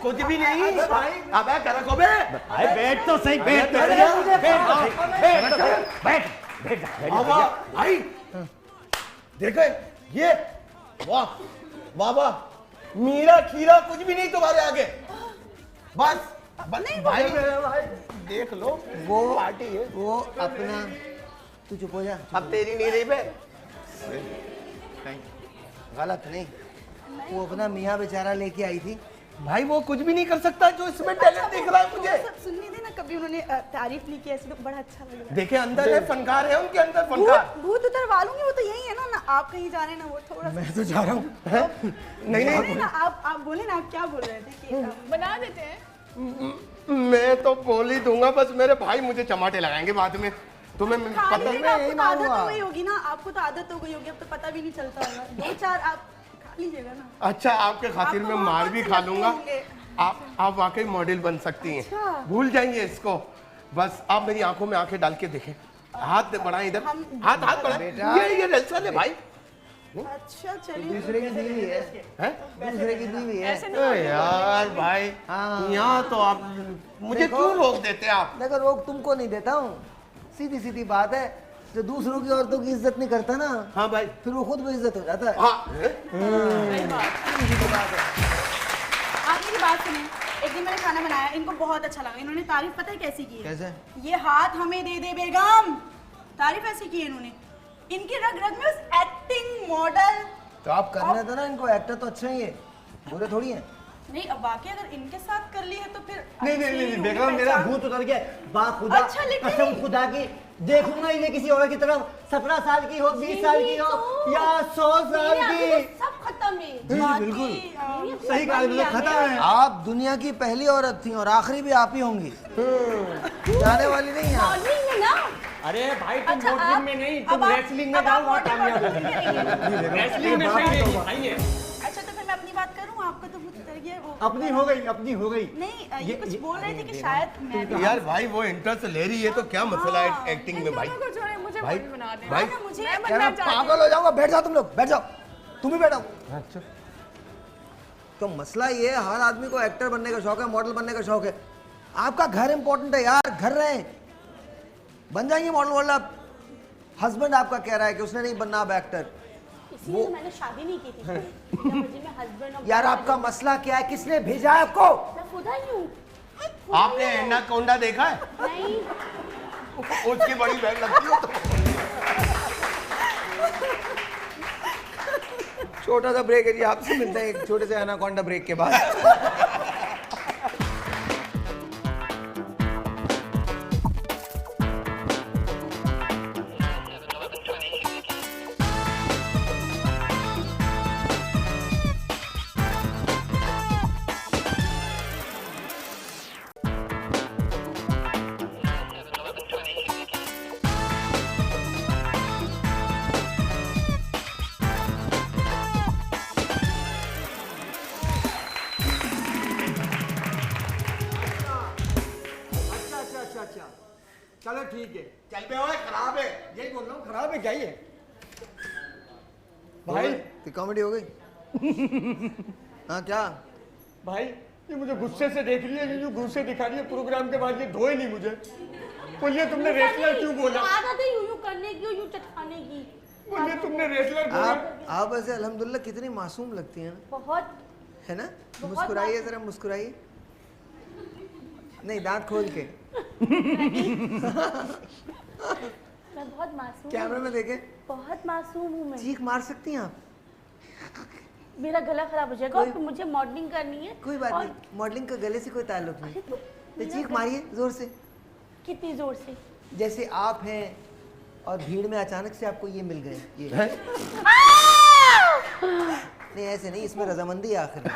कुछ भी नहीं। अबे कर रखो बे। भाई बैठ तो सही, बैठ वाह भाई, देखे ये, वाह वाह वाह, मीरा खीरा कुछ भी नहीं तुम्हारे आगे। बस भाई देख लो, वो पार्टी है। वो अपना, तू चुप हो जा। अब तेरी नहीं रही बे। गलत नहीं, वो अपना मियाँ बेचारा लेके आई थी। भाई वो कुछ भी नहीं कर सकता जो इसमें टैलेंट दिख रहा है मुझे। सब सुनने देना, कभी उन्होंने तारीफ नहीं की ऐसे तो बड़ा अच्छा लग रहा देखे अंदर है फनकार है, उनके अंदर फनकार। है। भूत उतरवा लूंगी, वो तो यही है ना आप कहीं जा रहे हैं ना, वो थोड़ा सा मैं तो जा रहा हूँ। नहीं बोले ना, आप बोले ना, आप क्या बोल रहे थे कि बना देते हैं। मैं तो बोल ही दूंगा, बस मेरे भाई मुझे चमाटे लगाएंगे बाद में। तुम्हें पता खाने नहीं। में आपको तो आदत हो गई होगी ना, आपको तो आदत हो गई होगी, अब तो पता भी नहीं चलता होगा। 2-4 आप खा लीजिएगा ना। अच्छा आपके खातिर आपको मैं मार बहुत भी अच्छे खा लगते लूंगा। होंगे। आप वाकई मॉडल बन सकती हैं। अच्छा। भूल जाइए इसको, बस आप मेरी आंखों में आंखें डाल के देखें। हाथ बढ़ाएं इधर, हाथ बढ़ाएं। ये रेलसन है भाई। अच्छा चलिए, दूसरे की बीवी है, हैं? दूसरे की बीवी है। ऐसे अरे यार भाई, हाँ। यहाँ तो आप मुझे देखो। क्यों रोक देते आप? देखो रोक तुमको नहीं देता हूँ, सीधी सीधी बात है। जो दूसरों की औरतों की इज्जत नहीं करता ना, हाँ भाई, फिर वो खुद बेइज्जत हो जाता है। हाँ आप मेरी बात सुनिए। एक दिन मैंने खाना बनाया, इनको बहुत अच्छा लगा। इन्होंने तारीफ पता है कैसी की है? कैसे? ये हाथ हमें दे दे बेगम, तारीफ ऐसी की है इन्होंने। इनकी रग रग में बस एक्टिंग, मॉडल। तो आप करने दो ना इनको, एक्टर तो अच्छा ही है, बुरे थोड़ी है। नहीं अब वाकई अगर इनके साथ कर ली है तो फिर नहीं नहीं नहीं बेगम, मेरा भूत उतर गया। बा खुदा, अच्छा, लेकिन- कसम खुदा की, देखूंगा इन्हें किसी और की तरफ। 17 साल की हो, 20 साल की हो या 100 साल की। सब खत्म है। बिल्कुल सही कहा, बिल्कुल खत्म है। आप दुनिया की पहली औरत थी और आखिरी भी आप ही होंगी, जाने वाली नहीं है। मॉर्निंग में ना। अरे भाई तुम अच्छा, मॉडलिंग आप- में नहीं, अब तुम आप- रेसलिंग में अब जाओ, आप वहाँ मॉडल कामयाब मॉडल करेंगे। रेसलिंग में सही रहेगी भाई ये। अच्छा तो फिर मैं अपनी बात करूं, आपका तो भूत उतर गया। वो अपनी हो गई, अपनी हो गई। नहीं ये कुछ बोल रहे थे कि शायद मैं भी- यार भाई वो इंटरेस्ट ले रही है तो क्या मसला है एक्टिंग में भाई? को छोड़े, मुझे भाई मॉडल बना दें। भाई ना, मुझे क्या बनना मैं चाहती हूँ। पागल हो जाऊंगा? बैठ जाओ तुम लोग, बैठ जाओ, तुम भी बैठो। अच्छा तो मसला ये है, हर आदमी को एक्टर बनने का शौक है, मॉडल बनने का शौक है। आपका घर इंपॉर्टेंट है यार, घर रहे बन जाएंगे मॉडल वॉडल। आप हस्बैंड आपका कह रहा है कि उसने नहीं बनना अब एक्टर। इसीलिए तो मैंने शादी नहीं की थी। जब मुझे मैं हस्बैंड और यार आपका मसला क्या है, किसने भेजा है आपको? मैं खुदा ही हूँ। आपने एनाकोंडा देखा है? नहीं। उसकी बड़ी बहन लगती हो तो छोटा सा ब्रेक है जी, आपसे मिलते हैं एक छोटे से एनाकोंडा ब्रेक के बाद। अच्छा चलो ठीक है। चल पे ओए, खराब है। यही बोल रहा हूँ, खराब है क्या ये? भाई तो कॉमेडी हो गई। हाँ क्या भाई, ये मुझे गुस्से से देख रही है, ये जो गुस्से दिखा रही है प्रोग्राम के बाद, ये धोए नहीं मुझे। बोलिए तुमने रेसलर क्यों बोला? आदत है यूं करने की, यूं चटकाने की। बोलिए तुमने रेसलर बोला। आप वैसे अल्हम्दुलिल्लाह कितनी मासूम लगती हैं ना, बहुत है ना? मुस्कुराइए जरा, मुस्कुराइए। नहीं, दांत खोल के। मैं बहुत मासूम कैमरे में देखें। बहुत मासूम हूँ मैं। चीख मार सकती हैं आप? मेरा गला खराब हो जाएगा और फिर मुझे मॉडलिंग करनी है। कोई बात नहीं, मॉडलिंग का गले से कोई ताल्लुक नहीं। तो चीख मारिए जोर से। कितनी जोर से? जैसे आप हैं और भीड़ में अचानक से आपको ये मिल गए, ये नहीं ऐसे नहीं, इसमें रजामंदी है आखिर में।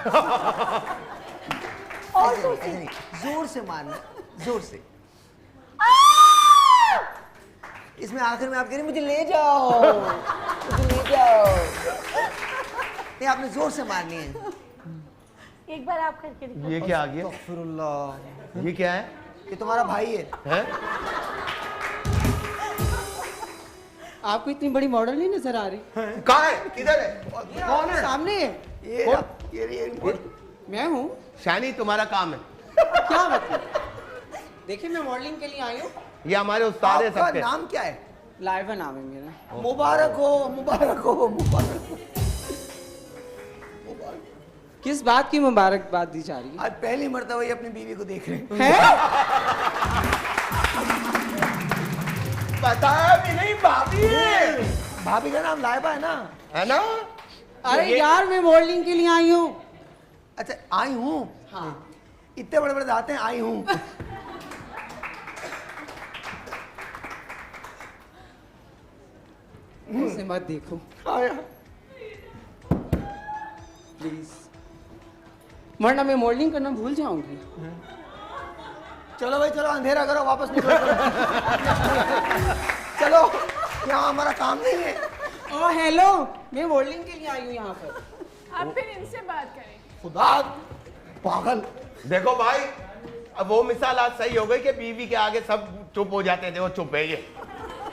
ऐसे नहीं, जोर से मारना, जोर से। इसमें आखिर में आप कह रहे मुझे ले जाओ, मुझे ले जाओ। नहीं, आपने जोर से मारनी है। एक बार आप करके दिखाओ। ये क्या आ गया? अस्तगफिरुल्लाह। ये क्या है? ये तुम्हारा भाई है। हैं? आपको इतनी बड़ी मॉडल नहीं नजर आ रही? कहाँ है? किधर है? कौन है? सामने है। ये मैं हूँ। शानी, तुम्हारा काम है। क्या मतलब? देखिए मैं मॉडलिंग के लिए आई हूँ। ये हमारे उस्ताद है आपका सबके। नाम क्या है? लाइवा नाम है मेरा। मुबारक हो, मुबारक हो, मुबारक हो। किस बात की मुबारकबाद दी जा रही है? आज पहली मर्तबा ये अपनी बीवी को देख रहे हैं। बताया भी नहीं, भाभी है। भाभी का नाम लाइबा है ना? है ना? अरे यार मैं मॉडलिंग के लिए आई हूँ। अच्छा, आई हूँ। हाँ। इतने बड़े बड़े दांत हैं, आई हूँ। मुझसे मत देखो आया। प्लीज, वरना मैं मॉडलिंग करना भूल जाऊंगी। चलो भाई चलो, अंधेरा करो, वापस निकलो। चलो, यहाँ हमारा काम नहीं है। ओ हेलो, मैं मॉडलिंग के लिए आई हूँ यहाँ पर। आप फिर इनसे बात करें। खुदा पागल। देखो भाई, अब वो मिसाल आज सही हो गई कि बीवी के आगे सब चुप हो जाते थे, वो चुप है ये।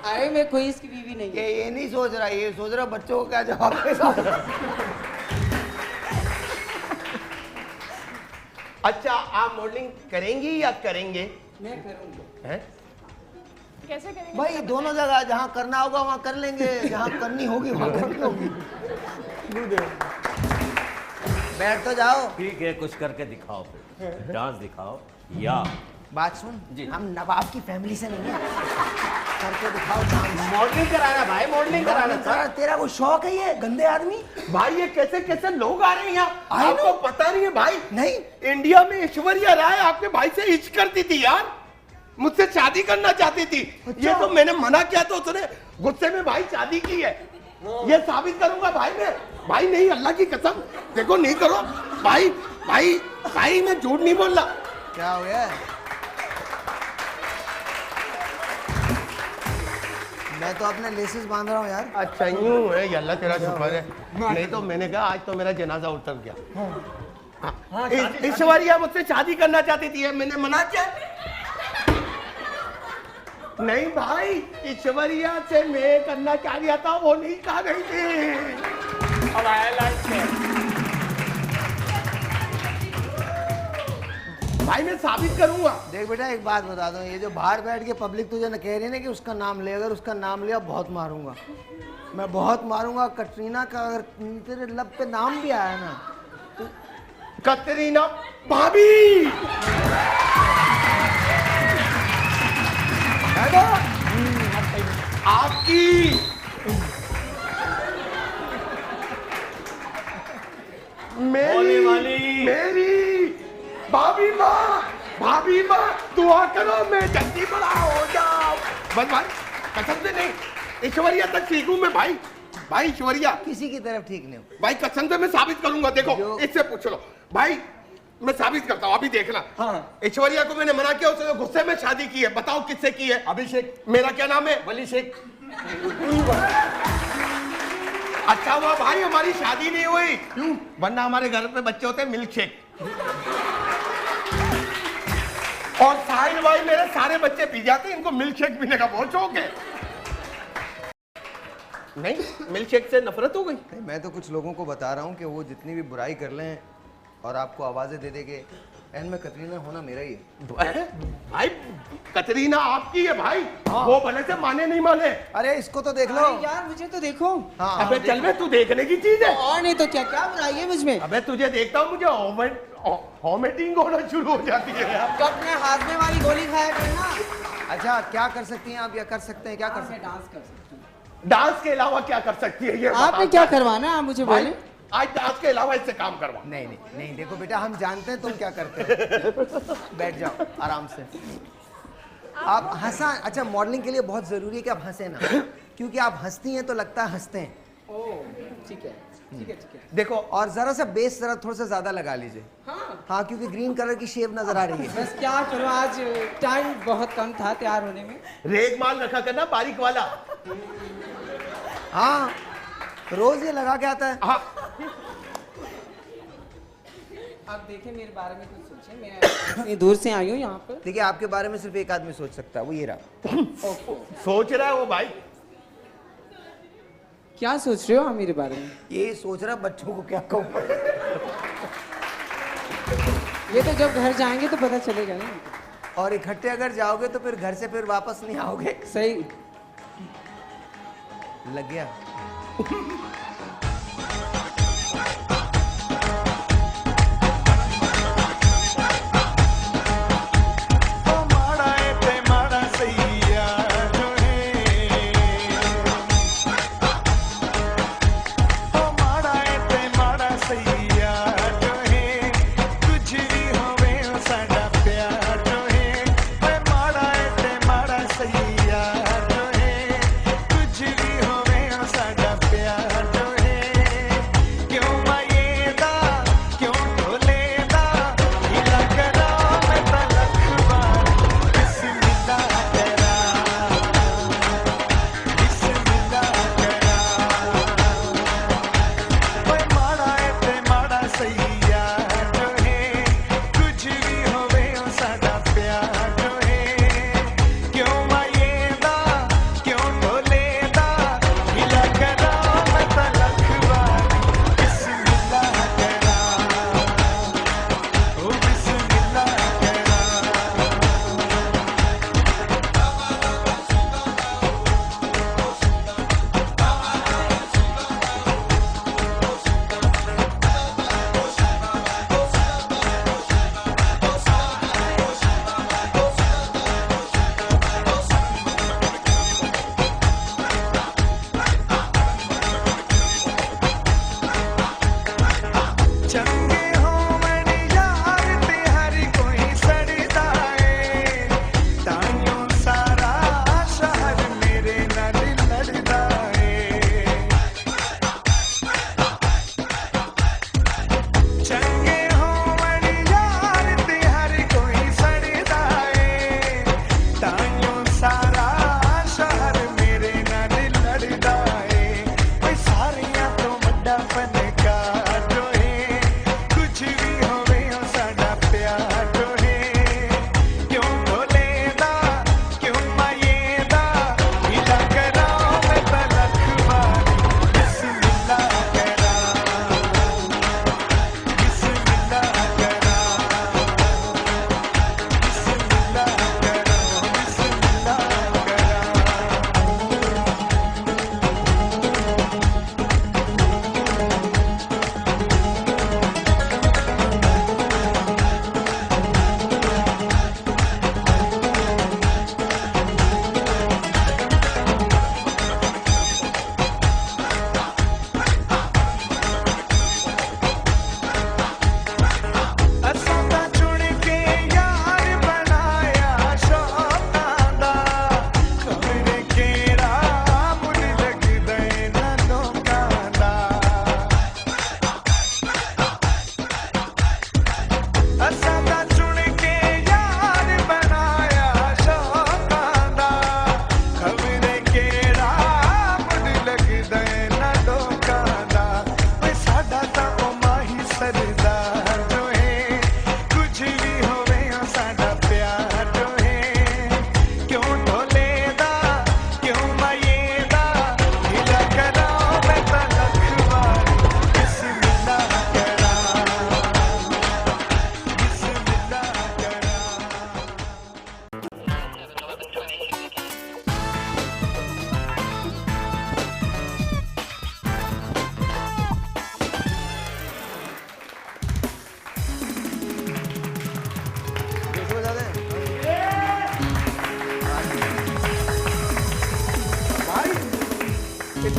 अरे मैं कोई इसकी बीवी नहीं है। ये नहीं सोच रहा, ये सोच रहा बच्चों को क्या जवाब देगा। अच्छा, आप मॉडलिंग करेंगी या करेंगे? मैं करूँगा। हैं? कैसे करेंगे? भाई दोनों जगह, जहाँ करना होगा वहाँ कर लेंगे, जहाँ करनी होगी वहाँ करनी होगी। बैठ तो जाओ। ठीक है, कुछ करके दिखाओ, फिर डांस दिखाओ। या बात सुन जी। हम नवाब की फैमिली से नहीं है, करके दिखाओ डांस। मॉडलिंग कराना भाई, मॉडलिंग कराना। तेरा तेरा वो शौक है ये गंदे आदमी? भाई ये कैसे कैसे लोग आ रहे हैं यहाँ, आपको पता नहीं है भाई? नहीं, इंडिया में ऐश्वर्या राय आपके भाई से इश्क करती थी यार, मुझसे शादी करना चाहती थी। अच्छा। ये तो मैंने मना किया तो उसने गुस्से में भाई शादी की है। ये साबित करूंगा भाई मैं। भाई नहीं, अल्लाह की कसम, देखो नहीं करो भाई। भाई भाई मैं झूठ नहीं बोल रहा। क्या हो गया? मैं तो अपने लेसेस बांध रहा हूँ यार। अच्छा यूं है, ये अल्लाह तेरा शुक्र है। नहीं तो मैंने कहा आज तो मेरा जनाजा उतर गया। हाँ, ऐश्वर्या मुझसे शादी करना चाहती थी, मैंने मना किया। नहीं भाई, ऐश्वर्या से मैं करना चाह रहा था, वो नहीं कहा रही थी। अब आया लाइफ में भाई, मैं साबित करूंगा। देख बेटा, एक बात बता दूं, ये जो बाहर बैठ के पब्लिक तुझे न कह रही है ना कि उसका नाम ले, अगर उसका नाम लिया बहुत मारूंगा मैं, बहुत मारूंगा। कटरीना का अगर तेरे लब पे नाम भी आया ना तो... कतरीना भाभी, आपकी करो, मैं जल्दी बड़ा हो जाऊं। बस भाई, कसम से नहीं, ईश्वरिया तक सीखूं मैं भाई। भाई ईश्वरिया किसी की तरफ ठीक नहीं हो। भाई, कसम से मैं साबित करूंगा। देखो इससे पूछ लो भाई, मैं साबित करता हूँ, अभी देखना। हाँ। ऐश्वर्या को मैंने मना किया, उसने गुस्से में शादी की है। बताओ किससे की है? अभिषेक। मेरा क्या नाम है? वली शेख। अच्छा हुआ भाई हमारी शादी नहीं हुई। क्यों? वरना हमारे घर पे बच्चे होते हैं मिल्क शेक। और साहिल भाई मेरे सारे बच्चे पी जाते हैं, इनको मिल्क शेक पीने का बहुत शौक है। नहीं, मिल्क शेक से नफरत हो गई। मैं तो कुछ लोगों को बता रहा हूँ कि वो जितनी भी बुराई कर लें और आपको आवाजें दे देंगे, एंड में कतरीना होना मेरा ही है। भाई कतरीना आपकी है भाई। वो भले से माने नहीं माने। अरे इसको तो देख लो यार, मुझे तो देखो। हाँ अबे चल बे, तू देखने की चीज है। और नहीं तो क्या क्या बुराई है मुझमें? अबे तुझे देखता हूँ मुझे वॉमिटिंग होना शुरू हो जाती है यार। कब में हाजमे वाली गोली खाया करना। अच्छा, क्या कर सकती हैं आप या कर सकते हैं? क्या कर सकते हैं? डांस कर सकती हूँ। डांस के अलावा क्या कर सकती है ये आपने क्या करवाना है, आप मुझे भाई, बोले। आज डांस के अलावा इससे काम करवा। नहीं नहीं नहीं, देखो बेटा, हम जानते हैं तुम क्या करते हो। बैठ जाओ आराम से। आप हंसा। अच्छा, मॉडलिंग के लिए बहुत जरूरी है कि आप हंसे ना, क्योंकि आप हंसती हैं तो लगता है हंसते हैं। ओह ठीक है ठीक है ठीक है। देखो, और जरा सा बेस जरा थोड़ा सा ज्यादा लगा लीजिए। हाँ, क्योंकि ग्रीन कलर की शेप नजर आ रही है। बस क्या करो, आज टाइम बहुत कम था तैयार होने में। रेग माल रखा करना, बारीक वाला। हाँ, रोज ये लगा के आता है। हाँ। आप देखें, मेरे बारे में कुछ सोचें। मैं इतनी दूर से आई हूँ यहाँ पर। देखिए, आपके बारे में सिर्फ एक आदमी सोच सकता है, वो ये रहा। सोच रहा है वो भाई। क्या सोच रहे हो आप मेरे बारे में? ये सोच रहा बच्चों को क्या कहूँ। ये तो जब घर जाएंगे तो पता चलेगा ना। और इकट्ठे अगर जाओगे तो फिर घर से फिर वापस नहीं आओगे। सही लग गया। प्यार जो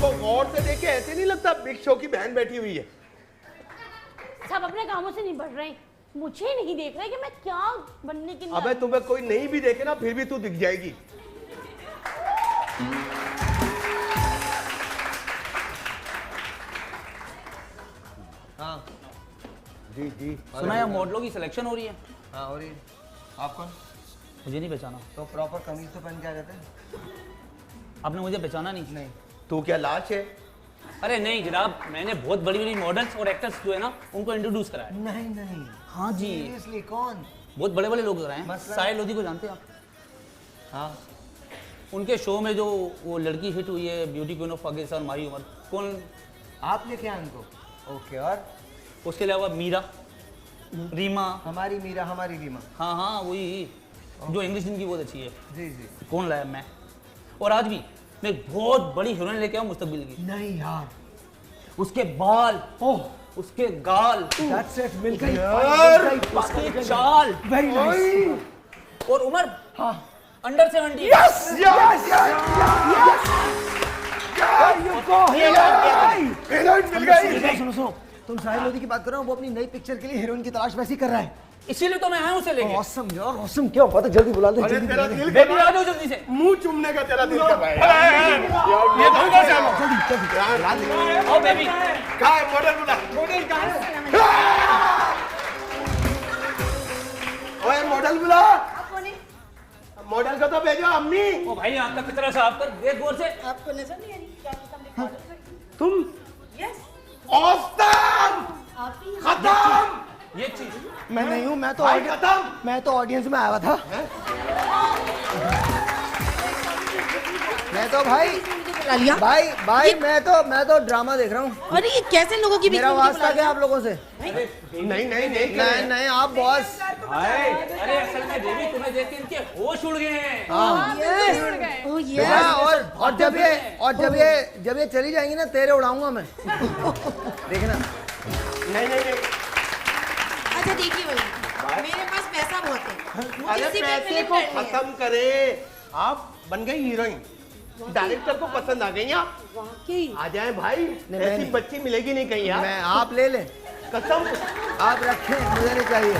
को गौर से देखे ऐसे नहीं लगता बिग शो की बहन बैठी हुई है। सब अपने कामों से निपट रहे हैं, मुझे नहीं देख रहे कि मैं क्या बनने की। अबे तुम्हें कोई नहीं भी देखे ना फिर भी तू दिख जाएगी। हाँ जी जी सुना है मॉडलों की सिलेक्शन हो रही है। हाँ हो रही है। आप कौन? मुझे नहीं पहचाना। तो प्रॉपर कमीज तो पहन के आ जाते हैं। आपने मुझे पहचाना नहीं? नहीं। तू क्या लाश है? अरे नहीं जनाब, मैंने बहुत बड़ी बड़ी मॉडल्स और एक्टर्स जो है ना उनको इंट्रोड्यूस कराया है। नहीं नहीं। हाँ जी, सीरियसली कौन? बहुत बड़े बड़े लोग कराए हैं। मतलब? साहिल लोधी को जानते हैं आप? हाँ उनके शो में जो वो लड़की हिट हुई है ब्यूटी क्वीन ऑफ पाकिस्तान माही उमर, कौन? आप लेके आए उनको? ओके। और उसके अलावा मीरा, रीमा। हमारी मीरा, हमारी रीमा। हाँ हाँ वही जो इंग्लिश इनकी बहुत अच्छी है। जी जी। कौन लाया? मैं। और आज भी मैं एक बहुत बड़ी हीरोइन लेके आऊँ मुस्तकबिल की। नहीं यार। उसके बाल, ओह उसके गाल, दैट्स इट, मिल गई यार, उसकी चाल, वेरी नाइस। और उम्र हाँ under 70। Yes yes yes heroine मिल गई। सुनो सुनो, तुम साहिल लोधी की बात कर रहे हो, वो अपनी नई पिक्चर के लिए हीरोइन की तलाश वैसी कर रहा है। इसीलिए तो मैं आया हूँ उसे लेके। ऑसम यार, ऑसम। क्या हुआ? तो जल्दी बुला दो। अरे तेरा दिल बेबी आ जाओ जल्दी से। मुंह चूमने का तेरा दिल कर रहा है। ये तो क्या चलो जल्दी जल्दी। ओ बेबी कहाँ है मॉडल? बुला मॉडल कहाँ है? ओए मॉडल बुला। मॉडल को तो भेजो अम्मी। ओ भाई आपका कितना साफ कर देख गौर से। आपको नजर नहीं आ रही क्या किस्म? तुम यस औसम आप ही खत्म। ये चीज मैं नहीं हूँ, मैं तो भाई खत्म। मैं तो ऑडियंस में आया हुआ था। मैं तो भाई बुला लिया। भाई मैं तो ड्रामा देख रहा हूँ। अरे ये कैसे लोगों की बीच मेरा में मुझे वास्ता बुला क्या आप लोगों से? नहीं नहीं नहीं नहीं नहीं, आप बॉस। अरे असल में बेबी तुम्हें देख के इनके होश उड़ गए हैं। लिया? Oh yes. हाँ, और जब ये चली जाएंगी ना, तेरे उड़ाऊंगा मैं। देखना। नहीं नहीं नहीं। अच्छा देखिए भाई, मेरे पास पैसा बहुत है, मुझे अरे इसी पे पैसे फिल्म को करनी है। खत्म करे। आप बन गई हीरोइन, डायरेक्टर को पसंद आ गई आप। वाकई आ जाए भाई, ऐसी बच्ची मिलेगी नहीं कहीं यार। मैं आप ले लें, कसम। आप रखें, मुझे नहीं चाहिए।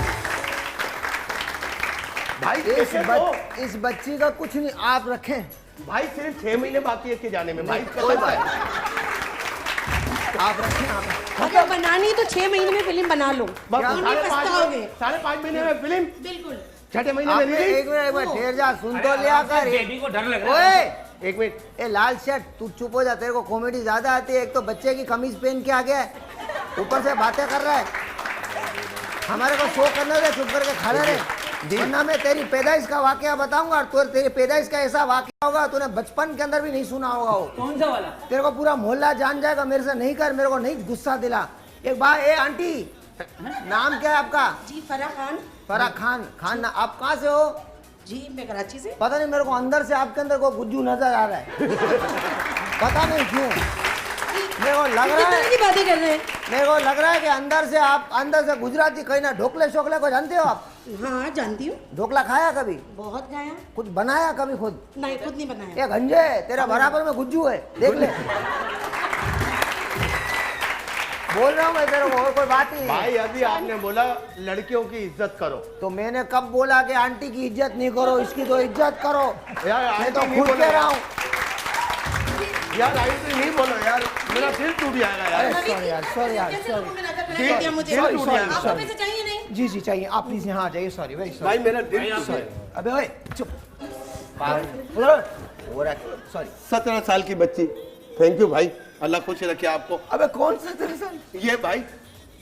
भाई कैसे दो? इस बच्ची का कुछ नहीं, आप रखें। भाई सिर्फ 6 महीने बाकी है इसके जाने में। भाई कोई कसम बात है। आप रखें। आप अगर बनानी है तो 6 महीने में फिल्म बना लो। बस क्यों नहीं पछताओगे? 5.5 महीने में फिल्म, बिल्कुल। 6 महीने में आपने रिलीज। एक मिनट ठहर जा, सुन तो लिया कर। बेबी को डर लग रहा है। ओए एक मिनट, ए लाल शर्ट, तू चुप हो जा, तेरे को कॉमेडी ज्यादा आती है। एक तो बच्चे की कमीज पहन के आ गया है, ऊपर से बातें कर रहा है। हमारे को शो करने दे, चुप करके खड़े रहे, वरना मैं तेरी पैदाइश का वाकया बताऊंगा और तेरी पैदाइश का ऐसा वाकया होगा तूने बचपन के अंदर भी नहीं सुना होगा। वो कौन सा वाला? तेरे को पूरा मोहल्ला जान जाएगा। मेरे से नहीं कर, मेरे को नहीं गुस्सा दिला। एक बार, ए आंटी, नाम क्या है आपका? जी फराह खान। फराह खान। खान ना, आप कहाँ से हो? जी मैं कराची से। पता नहीं, मेरे को अंदर से आपके अंदर को गुज्जू नजर आ रहा है। पता नहीं क्यों, मेरे को लग रहा है, की बातें कर रहे हैं। मेरे को लग रहा है कि अंदर से आप, अंदर से गुजराती कहीं ना। ढोकले शोकले को जानते हो आप? हाँ जानती हूँ। ढोकला खाया कभी? बहुत गाया। कुछ बनाया कभी खुद? नहीं खुद नहीं बनाया। ये गंजे तेरा बराबर में गुज्जू है, देख ले। बोल रहा हूँ मैं तेरे को, और कोई बात नहीं है। भाई अभी आपने बोला लड़कियों की इज्जत करो, तो मैंने कब बोला कि आंटी की इज्जत नहीं करो, इसकी तो इज्जत करो। यार मैं तो आंटी नहीं खुद बोलो कह रहा हूँ। यार आंटी नहीं बोलो यार, मेरा दिल टूट जाएगा यार। सॉरी यार, सॉरी यार, कैसे सॉरी। लोगों में नजर लगा दिया मुझे? दिल टूट जाएगा। आपको पैसे चाहिए नहीं? जी जी चाहिए, आप प्लीज यहाँ आ जाइए। Sorry, very sorry. भाई मेरा दिल टूट सॉरी। जाएगा। अबे ओए चुप। सॉरी। 17 साल की बच्ची। थैंक यू भाई, अल्लाह खुश रखे आपको। अबे कौन सा 17 साल? ये भाई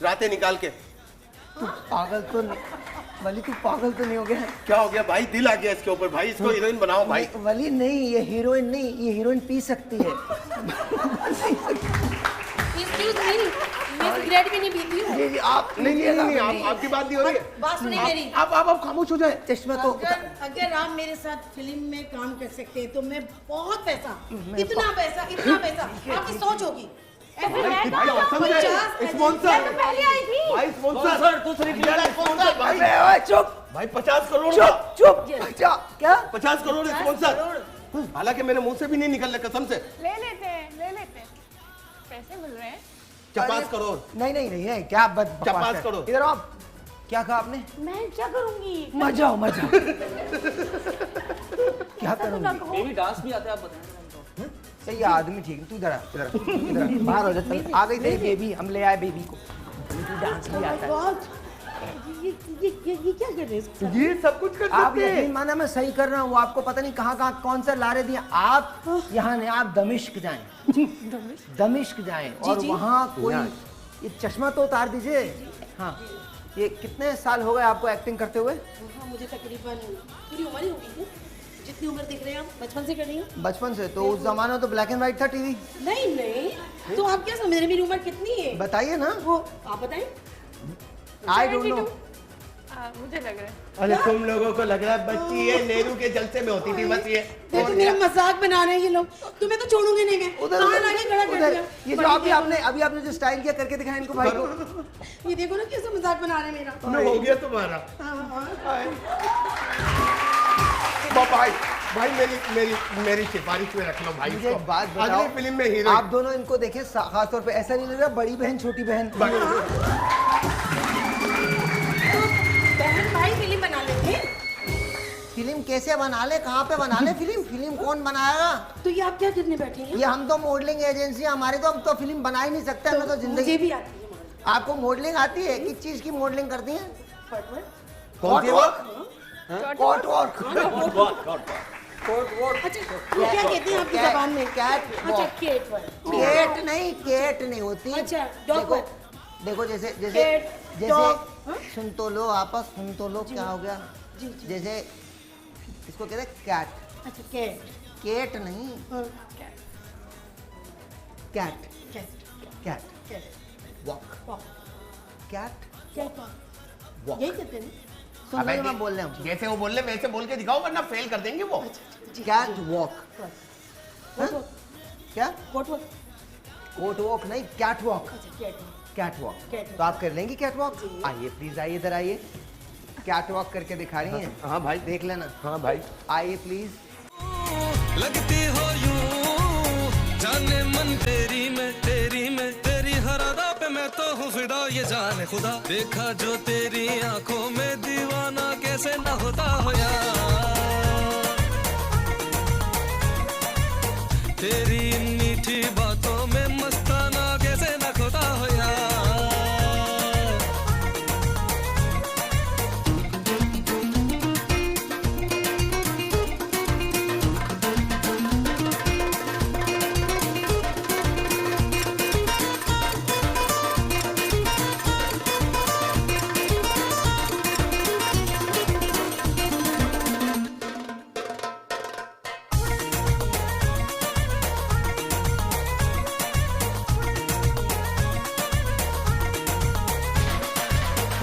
रातें निकाल के। तू पागल तो नहीं वली, तू पागल तो नहीं हो गया? क्या हो गया भाई? दिल आ गया इसके ऊपर भाई, इसको हीरोइन बनाओ भाई। वली नहीं, ये हीरोइन नहीं, ये हीरोइन पी सकती है। Excuse me, मैं सिगरेट भी नहीं पीती हूँ। जी जी, आप नहीं आपकी बात नहीं हो रही है। बात सुनिए मेरी। आप खामोश हो जाए। चश्मा तो अगर आप मेरे साथ फिल्म में काम कर सकते हैं तो मैं बहुत पैसा, इतना पैसा आपकी सोच होगी। भाई कसम से स्पॉन्सर पहले आई थी। भाई स्पॉन्सर दूसरी स्पॉन्सर भाई। ओए चुप भाई 50 करोड़ चुप चुप। क्या? 50 करोड़ स्पॉन्सर। हालांकि मेरे मुंह से भी नहीं निकल रहा कसम से। ले लेते हैं। पैसे मिल रहे हैं। 5 करोड़। नहीं नहीं नहीं है, क्या बकवास 5 है। करोड़। इधर आप क्या कहा आपने? मैं क्या करूंगी? मजा आओ मजा। क्या करूंगी? बेबी डांस भी आता है, आप बताएं। सही है, आदमी ठीक है। तू इधर आ, इधर बाहर हो जा। चल, आ गई तेरी बेबी, हम ले आए बेबी को। तू डांस भी आता है। ये क्या कर रहे हैं? ये सब कुछ कर आप सकते हैं। यकीन माना मैं सही कर रहा हूँ, वो आपको पता नहीं कहाँ कहाँ कौन सा लारे दिए। आप यहाँ नहीं, आप दमिश्क जाएं। दमिश्क जाएं और वहाँ कोई ये चश्मा तो उतार दीजिए। हाँ, ये कितने साल हो गए आपको एक्टिंग करते हुए? हाँ, मुझे तकरीबन पूरी उम्र ही हो गई है। जितनी उम्र दिख रही है आप बचपन से कर रही हो। बचपन से? तो उस जमाने में तो ब्लैक एंड व्हाइट था टीवी। नहीं नहीं, तो आप क्या समझ रहे हैं मेरी उम्र कितनी है? बताइए ना। वो आप बताएं। I don't know. मुझे लग रहा है। अरे तुम लोगों को लग रहा है बच्ची है, नेहरू के जलसे में होती थी बस ये। देखो मेरा मजाक बना रहे हैं ये लोग। तुम्हें तो छोड़ूंगे नहीं मैं। कहाँ लाके खड़ा कर दिया? ये जो अभी आपने जो स्टाइल किया करके दिखाया इनको भाई को। ये देखो ना कैसे मजाक बना रहे हैं मेरा। हो गया तुम्हारा। भाई भाई मेरी सिफारिश में रख लो भाई। मुझे एक बात बताओ, अगली फिल्म में हीरो आप दोनों इनको देखें खास तौर पे, ऐसा नहीं लग रहा बड़ी बहन छोटी बहन? बहन भाई फिल्म बना लेते हैं। फिल्म कैसे बना ले, कहाँ पे बना ले फिल्म कौन बनाएगा? तो ये आप क्या करने बैठे हैं? ये हम तो मॉडलिंग एजेंसी है हमारी, तो हम तो फिल्म बना ही नहीं सकते। हमें तो मुझे जिंदगी भी आती है। आपको मॉडलिंग आती है? किस चीज की मॉडलिंग करती हैं? कौन सी वर्क? Coat work. अच्छा वो क्या कहते हैं आपकी जबान में? कैट अच्छा केट केट नहीं होती। अच्छा डॉग देखो वर्क। देखो जैसे Cat, जैसे dog, सुन तो लो आपस, सुन तो लो क्या हो गया। जैसे इसको कहते हैं कैट। अच्छा केट। केट नहीं, cat catwalk catwalk. यही कहते हैं। सुन लो मैं बोल रहा हूँ। जैसे वो बोल रहे वैसे बोल के दिखाओ वरना फेल कर देंगे वो। Cat walk. क्या? Coat work. कोट वॉक नहीं, कैट वॉक। अच्छा केट। Cat walk. तो आप कर लेंगी कैट वॉक? आइए प्लीज, आइए इधर आइए। कैट वॉक करके दिखा रही हैं। हाँ भाई देख लेना। हाँ भाई आइए प्लीज। लगती हो यूं जाने मन तेरी में तेरी हर अदा पे मैं तो हूँ फिदा, ये जाने खुदा। देखा जो तेरी आंखों में दीवाना कैसे न होता हो यार, तेरी मीठी बातों में मस्ताना कैसे न खोता हो यार।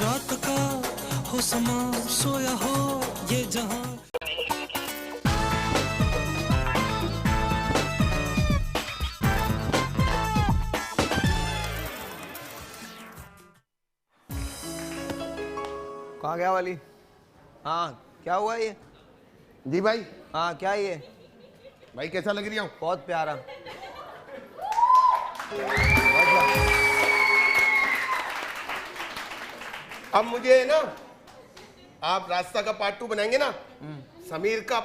रात का हो समा सोया हो ये जहां। कहाँ गया वाली? हाँ क्या हुआ ये? जी भाई। हाँ क्या ये? भाई कैसा लग रही हूँ? बहुत प्यारा। अब मुझे ना आप रास्ता का पार्ट 2 बनाएंगे ना, समीर का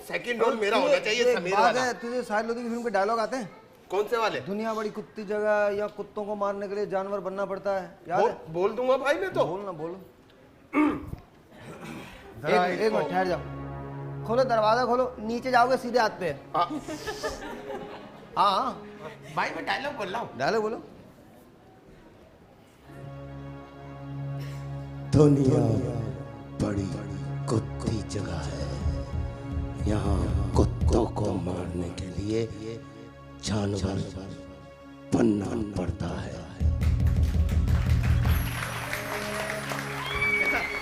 सेकंड रोल मेरा होना चाहिए। समीर वाला। तुझे साहिल लोधी की फिल्म के डायलॉग आते हैं? कौन से वाले? दुनिया बड़ी कुत्ती जगह, या कुत्तों को मारने के लिए जानवर बनना पड़ता है। याद है? बोल दूंगा भाई मैं तो। बोलो एक मिनट ठहर जाओ। खोलो दरवाजा खोलो, नीचे जाओगे सीधे हाथ पे। हाँ भाई मैं डायलॉग बोल रहा हूँ। डायलॉग बोलो। दुनिया बड़ी कुत्ती जगह है, यहाँ कुत्तों को मारने के लिए जानवर बनना पड़ता है।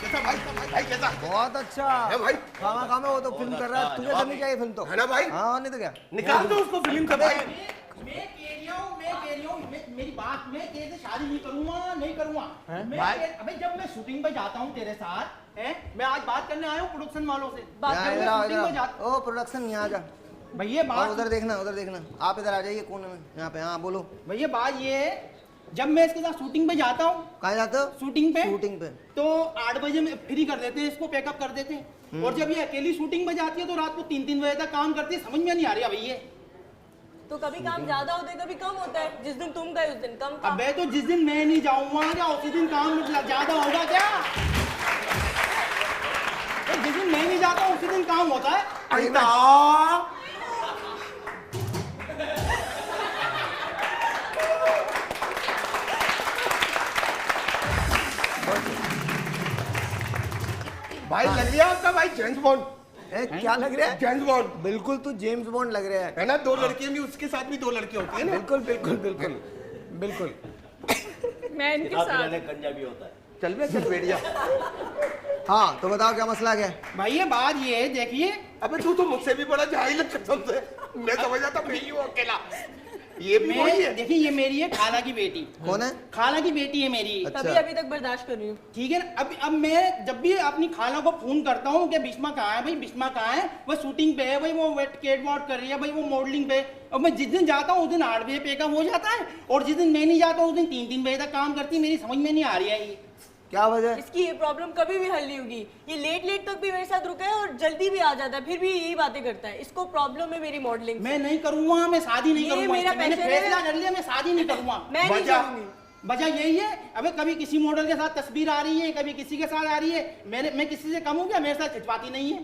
कैसा भाई कैसा? बहुत अच्छा है भाई। काम है, वो तो फिल्म कर रहा है। तुझे करनी चाहिए फिल्म तो, है ना भाई? हाँ नहीं तो क्या। निकाल दो उसको फिल्म का भाई। मैं कह रही हूँ मेरी बात, मैं तेरे से शादी नहीं करूंगा। अबे जब मैं शूटिंग पे जाता हूँ तेरे साथ, मैं आज बात करने आया हूँ प्रोडक्शन वालों से। ओ प्रोडक्शन यहाँ जा। भैया और बात उधर देखना, उधर देखना। आप इधर आ जाइए कोने में, यहाँ पे। हाँ बोलो। भैया बात ये है, जब मैं इसके साथ शूटिंग पे जाता हूँ, कहाँ जाते हो? शूटिंग पे, शूटिंग पे। तो 8 बजे में फ्री कर देते हैं, इसको पैकअप कर देते हैं। और जब ये अकेली शूटिंग पे जाती है तो रात को 3-3 बजे तक काम करती है। समझ में नहीं आ रही भैया। तो कभी काम ज्यादा होता है, कभी कम होता है। जिस दिन तुम गए उस दिन कम था। अबे तो जिस दिन मैं नहीं जाऊंगा क्या उसी दिन काम ज्यादा होगा क्या? तो जिस दिन मैं नहीं जाता उसी दिन काम होता है। भाई लग रहा है आपका भाई जेम्स बॉन्ड। क्या लग रहा है? James bond. बिल्कुल तू जेम्स बॉन्ड लग रहा है ना। 2 लड़कियां भी, उसके साथ भी 2 लड़कियां होती है ना। बिल्कुल बिल्कुल बिल्कुल बिल्कुल। मैं इनके साथ कंजा भी होता है। चल बे, चल बैठ जा। हाँ तो बताओ क्या मसला क्या है? भैया बात ये है, देखिए। अबे तू तो मुझसे भी बड़ा जाहिल है कसम से। मैं समझा था मैं ही हूँ अकेला। ये भी वही है। देखिए ये मेरी है खाला की बेटी। कौन है? खाला की बेटी है मेरी। अच्छा। तभी अभी तक बर्दाश्त कर रही हूँ। ठीक है ना। अब मैं जब भी अपनी खाला को फोन करता हूँ कि बिस्मा कहाँ है भाई, बिस्मा कहाँ है, वो शूटिंग पे है भाई, वो वेट केट वॉट कर रही है भाई, वो मॉडलिंग पे। और मैं जिस दिन जाता हूँ उस दिन 8 बजे पेकअप हो जाता है, और जिस दिन मैं नहीं जाता उस दिन 3-3 बजे तक काम करती है। मेरी समझ में नहीं आ रही है ये क्या वजह? इसकी ये प्रॉब्लम कभी भी हल नहीं होगी। ये लेट तक भी मेरे साथ रुका है और जल्दी भी आ जाता है, फिर भी यही बातें करता है। इसको प्रॉब्लम है मेरी मॉडलिंग। मैं नहीं करूंगा, मैं शादी नहीं करूंगा। मेरा मैंने पैशन है। फैसला कर लिया, मैं शादी नहीं करूंगा। मैं नहीं करूंगी। वजह यही है, अबे कभी किसी मॉडल के साथ तस्वीर आ रही है, कभी किसी के साथ आ रही है। मैं किसी से कम हूँ क्या? मेरे साथ खिंचवाती नहीं है।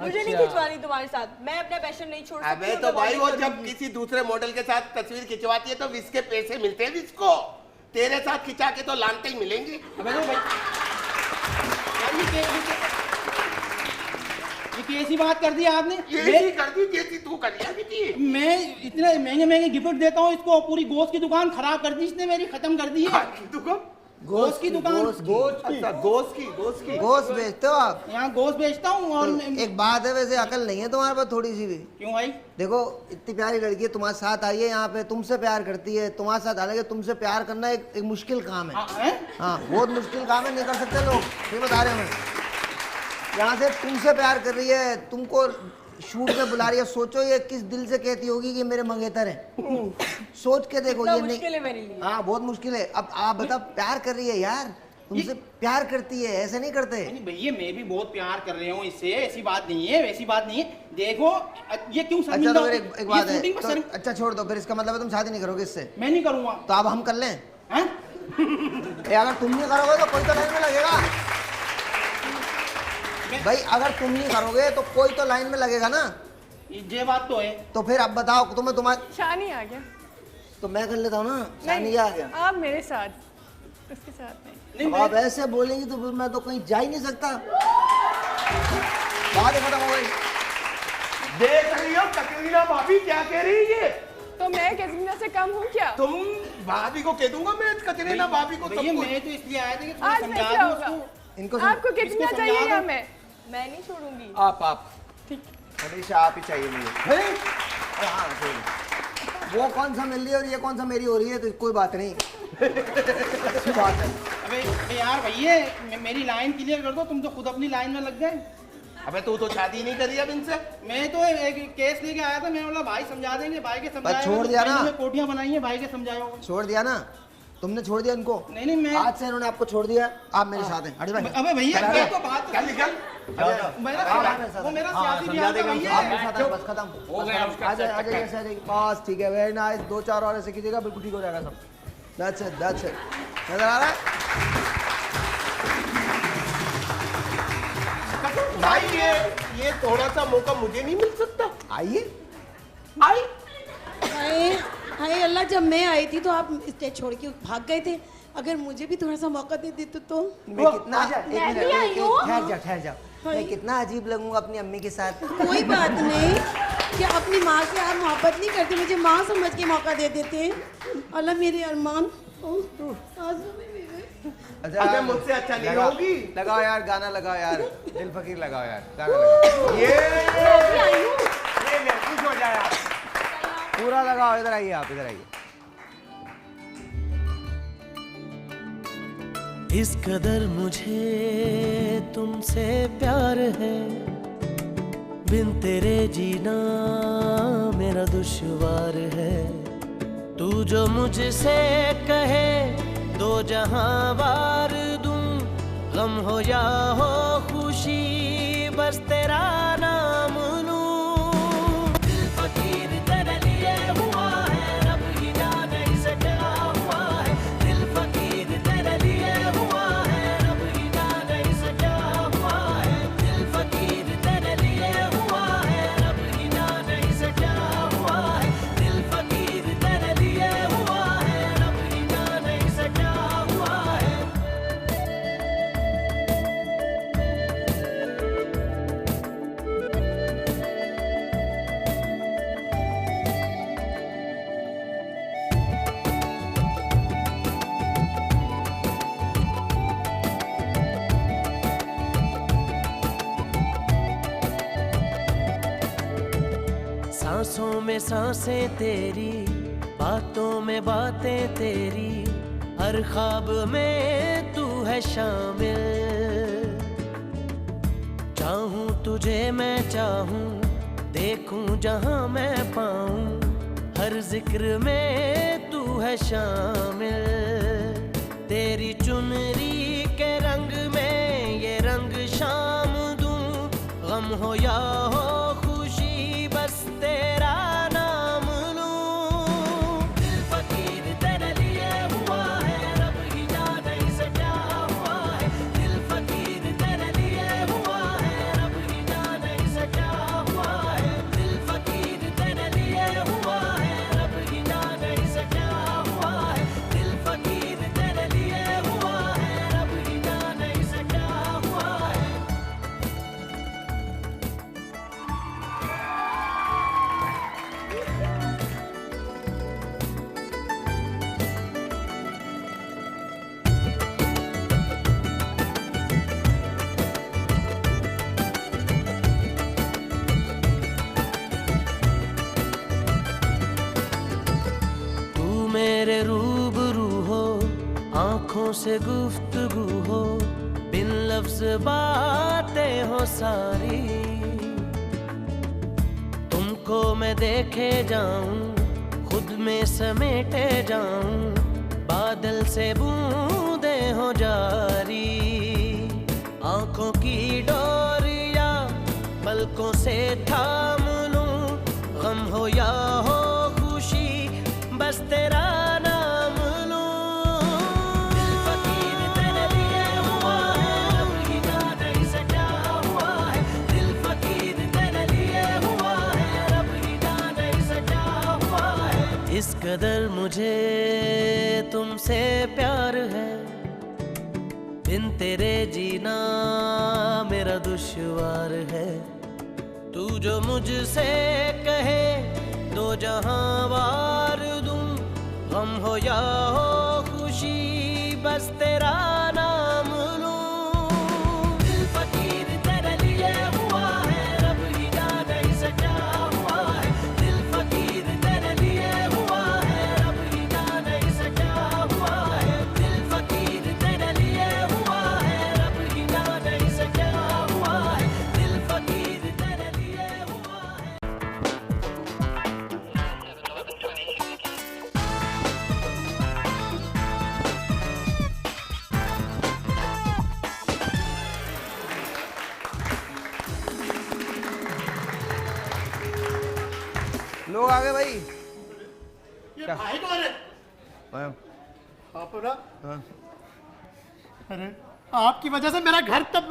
मुझे नहीं खिंचवानी तुम्हारे साथ। मैं अपना पैशन नहीं छोड़ सकती। अबे तो भाई वो जब किसी दूसरे मॉडल के साथ तस्वीर खिंचवाती है तो इसके पैसे मिलते हैं इसको। तेरे साथ खिंचा के तो लानते ही मिलेंगे। अबे तो भाई ये कैसी बात कर दी आपने? यही कर दी जैसी तू कर लिया। मैं इतने महंगे गिफ्ट देता हूँ इसको, पूरी गोश्त की दुकान खराब कर दी इसने मेरी, खत्म कर दी है। गोश्त की दुकान। गोश्त बेचते हो आप? यहाँ गोश्त बेचता हूँ। और एक बात है, वैसे अकल नहीं है तुम्हारे पास थोड़ी सी भी? क्यों भाई? देखो इतनी प्यारी लड़की है, तुम्हारे साथ आई है यहाँ पे, तुमसे प्यार करती है, तुम्हारे साथ आने के तुमसे प्यार करना एक मुश्किल काम है। हाँ बहुत मुश्किल काम है, नहीं कर सकते लोग। ये बता रहे हैं यहाँ से तुमसे प्यार कर रही है, तुमको शूट में बुला रही है। सोचो ये किस दिल से कहती होगी कि मेरे मंगेतर है। सोच के देखो। ये मुश्किल है मेरे लिए। हाँ बहुत मुश्किल है। अब आप बताओ, प्यार कर रही है यार, तुमसे प्यार करती है, ऐसे नहीं करते। नहीं भैया मैं भी बहुत प्यार कर रहा हूँ इससे, ऐसी बात नहीं है, वैसी बात नहीं है। देखो ये क्यों अच्छा तो फिर एक बात है तो, अच्छा छोड़ दो फिर। इसका मतलब है तुम शादी नहीं करोगे इससे? मैं नहीं करूँगा। तो अब हम कर लें? अगर तुम नहीं करोगे तो कोई तो लाइन में लगेगा भाई। अगर तुम नहीं करोगे तो कोई तो लाइन में लगेगा ना। ये बात तो है। तो फिर अब बताओ तुम्हें, तुम्हारे शानी आ गया तो मैं कर लेता हूँ ना। शानी आ गया, आप मेरे साथ, उसके साथ नहीं। अब ऐसे बोलेंगी तो फिर मैं तो कहीं जा ही नहीं सकता। बात खत्म हो गई। देख रही हो कतरीना भाभी क्या कह रही है? तो मैं कैटरीना से कम हूँ क्या? तुम भाभी को कह दूंगा मैं, कतरीना भाभी को। भैया मैं तो इसलिए आया था कि आज समझा कैसे दूं होगा? उसको। इनको आपको कितना इसको चाहिए समझा या दो। मैं नहीं छोड़ूंगी। आप हमेशा आप ही चाहिए मुझे। हाँ वो कौन सा मिल रही है और ये कौन सा मेरी हो रही है, तो कोई बात नहीं। अच्छी बात है। अबे यार भैया मेरी लाइन क्लियर कर दो, तुम तो खुद अपनी लाइन में लग गए। अबे तू तो शादी नहीं करी अब इनसे। मैं तो एक केस लेके आया था, मैं बोला भाई समझा देंगे, भाई के समझाया। छोड़ दिया ना। कोटियां बनाई है, भाई के समझाया होगा। छोड़ दिया ना तुमने? छोड़ दिया इनको? नहीं मैं आज से इन्होंने आपको छोड़ दिया, आप मेरे साथ हैं। हट भाई। अबे भैया ये तो बात चल निकल। वो मेरा सियासी भी आता भैया। आप मेरे साथ हैं, बस खत्म हो गया। आ जाइए बस ठीक है, वेरी नाइस। 2-4 और ऐसे कीजिएगा, बिल्कुल ठीक हो जाएगा सब। That's it, that's it. नजर आ रहा है भाई? ये थोड़ा सा मौका मुझे नहीं मिल सकता? आइए। आई हाय अल्लाह, जब मैं आई थी तो आप स्टेज छोड़ के भाग गए थे। अगर मुझे भी थोड़ा सा मौका दे देते तो। मैं कितना ठहर जाओ। मैं कितना अजीब लगूंगा अपनी अम्मी के साथ। कोई बात नहीं, कि अपनी माँ से आप मोहब्बत नहीं करते, मुझे माँ समझ के मौका दे देते। अल्लाह मेरे अरमान। अच्छा मुझसे अच्छा नहीं होगी। लगाओ यार गाना, लगाओ यार, दिल फकीर लगाओ यार, गाना लगाओ। ये खुश हो जाए यार, पूरा लगाओ। इधर आइए, आप इधर आइए। इस कदर मुझे तुमसे प्यार है, बिन तेरे जीना मेरा दुश्वार है। तू जो मुझसे कहे दो जहां वार दूं, गम हो या हो खुशी बस तेरा नाम लूं। दिल फकीर तेरे लिए हुआ है, रब ही जाने इसे क्या हुआ है। दिल फकीर तेरे लिए हुआ है, रब ही जाने इसे क्या हुआ है। दिल फकीर तेरे लिए हुआ है, रब ही जाने इसे क्या हुआ है। दिल फकीर तेरे लिए हुआ है, रब ही जाने इसे क्या हुआ है। सांसों में सांसें तेरी, बातों में बातें तेरी, हर ख्वाब में तू है शामिल। चाहूं तुझे मैं चाहूं, देखूं जहां मैं पाऊं, हर जिक्र में तू है शामिल। तेरी चुनरी के रंग में ये रंग शाम दूं, गम हो या हो खुशी बस तेरा नाम लूं। दिल फकीर तेरे लिए हुआ है, रब ही जाने इसे क्या हुआ है। दिल फकीर तेरे लिए हुआ है, रब ही जाने इसे क्या हुआ है। दिल फकीर तेरे लिए हुआ है, रब ही जाने इसे क्या हुआ है। दिल फकीर तेरे लिए हुआ है, रब ही जाने इसे क्या हुआ है। तू मेरे रूबरू हो, आंखों से गुफ्तगू हो, बिन लफ्ज बातें हो सारी। तुमको मैं देखे जाऊं, खुद में समेटे जाऊं, बादल से बूंदें हो जारी। आंखों की डोरिया पलकों से थाम लूं, गम हो या हो खुशी बस तेरा नाम लूं। दिल फकीर तेरे लिए हुआ है, रब ही जाने इसे क्या हुआ है। दिल फकीर तेरे लिए हुआ है, रब ही जाने इसे क्या हुआ है। इस कदर मुझे तुमसे प्यार है, बिन तेरे जीना मेरा दुश्वार है। तू जो मुझसे कहे दो जहां वार दूं, गम हो या हो खुशी बस तेरा नाम लूं। दिल फकीर तेरे लिए हुआ है, रब ही जाने इसे क्या हुआ है। दिल फकीर तेरे लिए हुआ है, रब ही जाने इसे क्या हुआ है। दिल फकीर तेरे लिए हुआ है, रब ही जाने इसे क्या हुआ है। दिल फकीर तेरे लिए हुआ है। लोग आ गए भाई। ये भाई कौन है? हाँ। आप ना? हाँ। अरे आपकी वजह से मेरा घर तब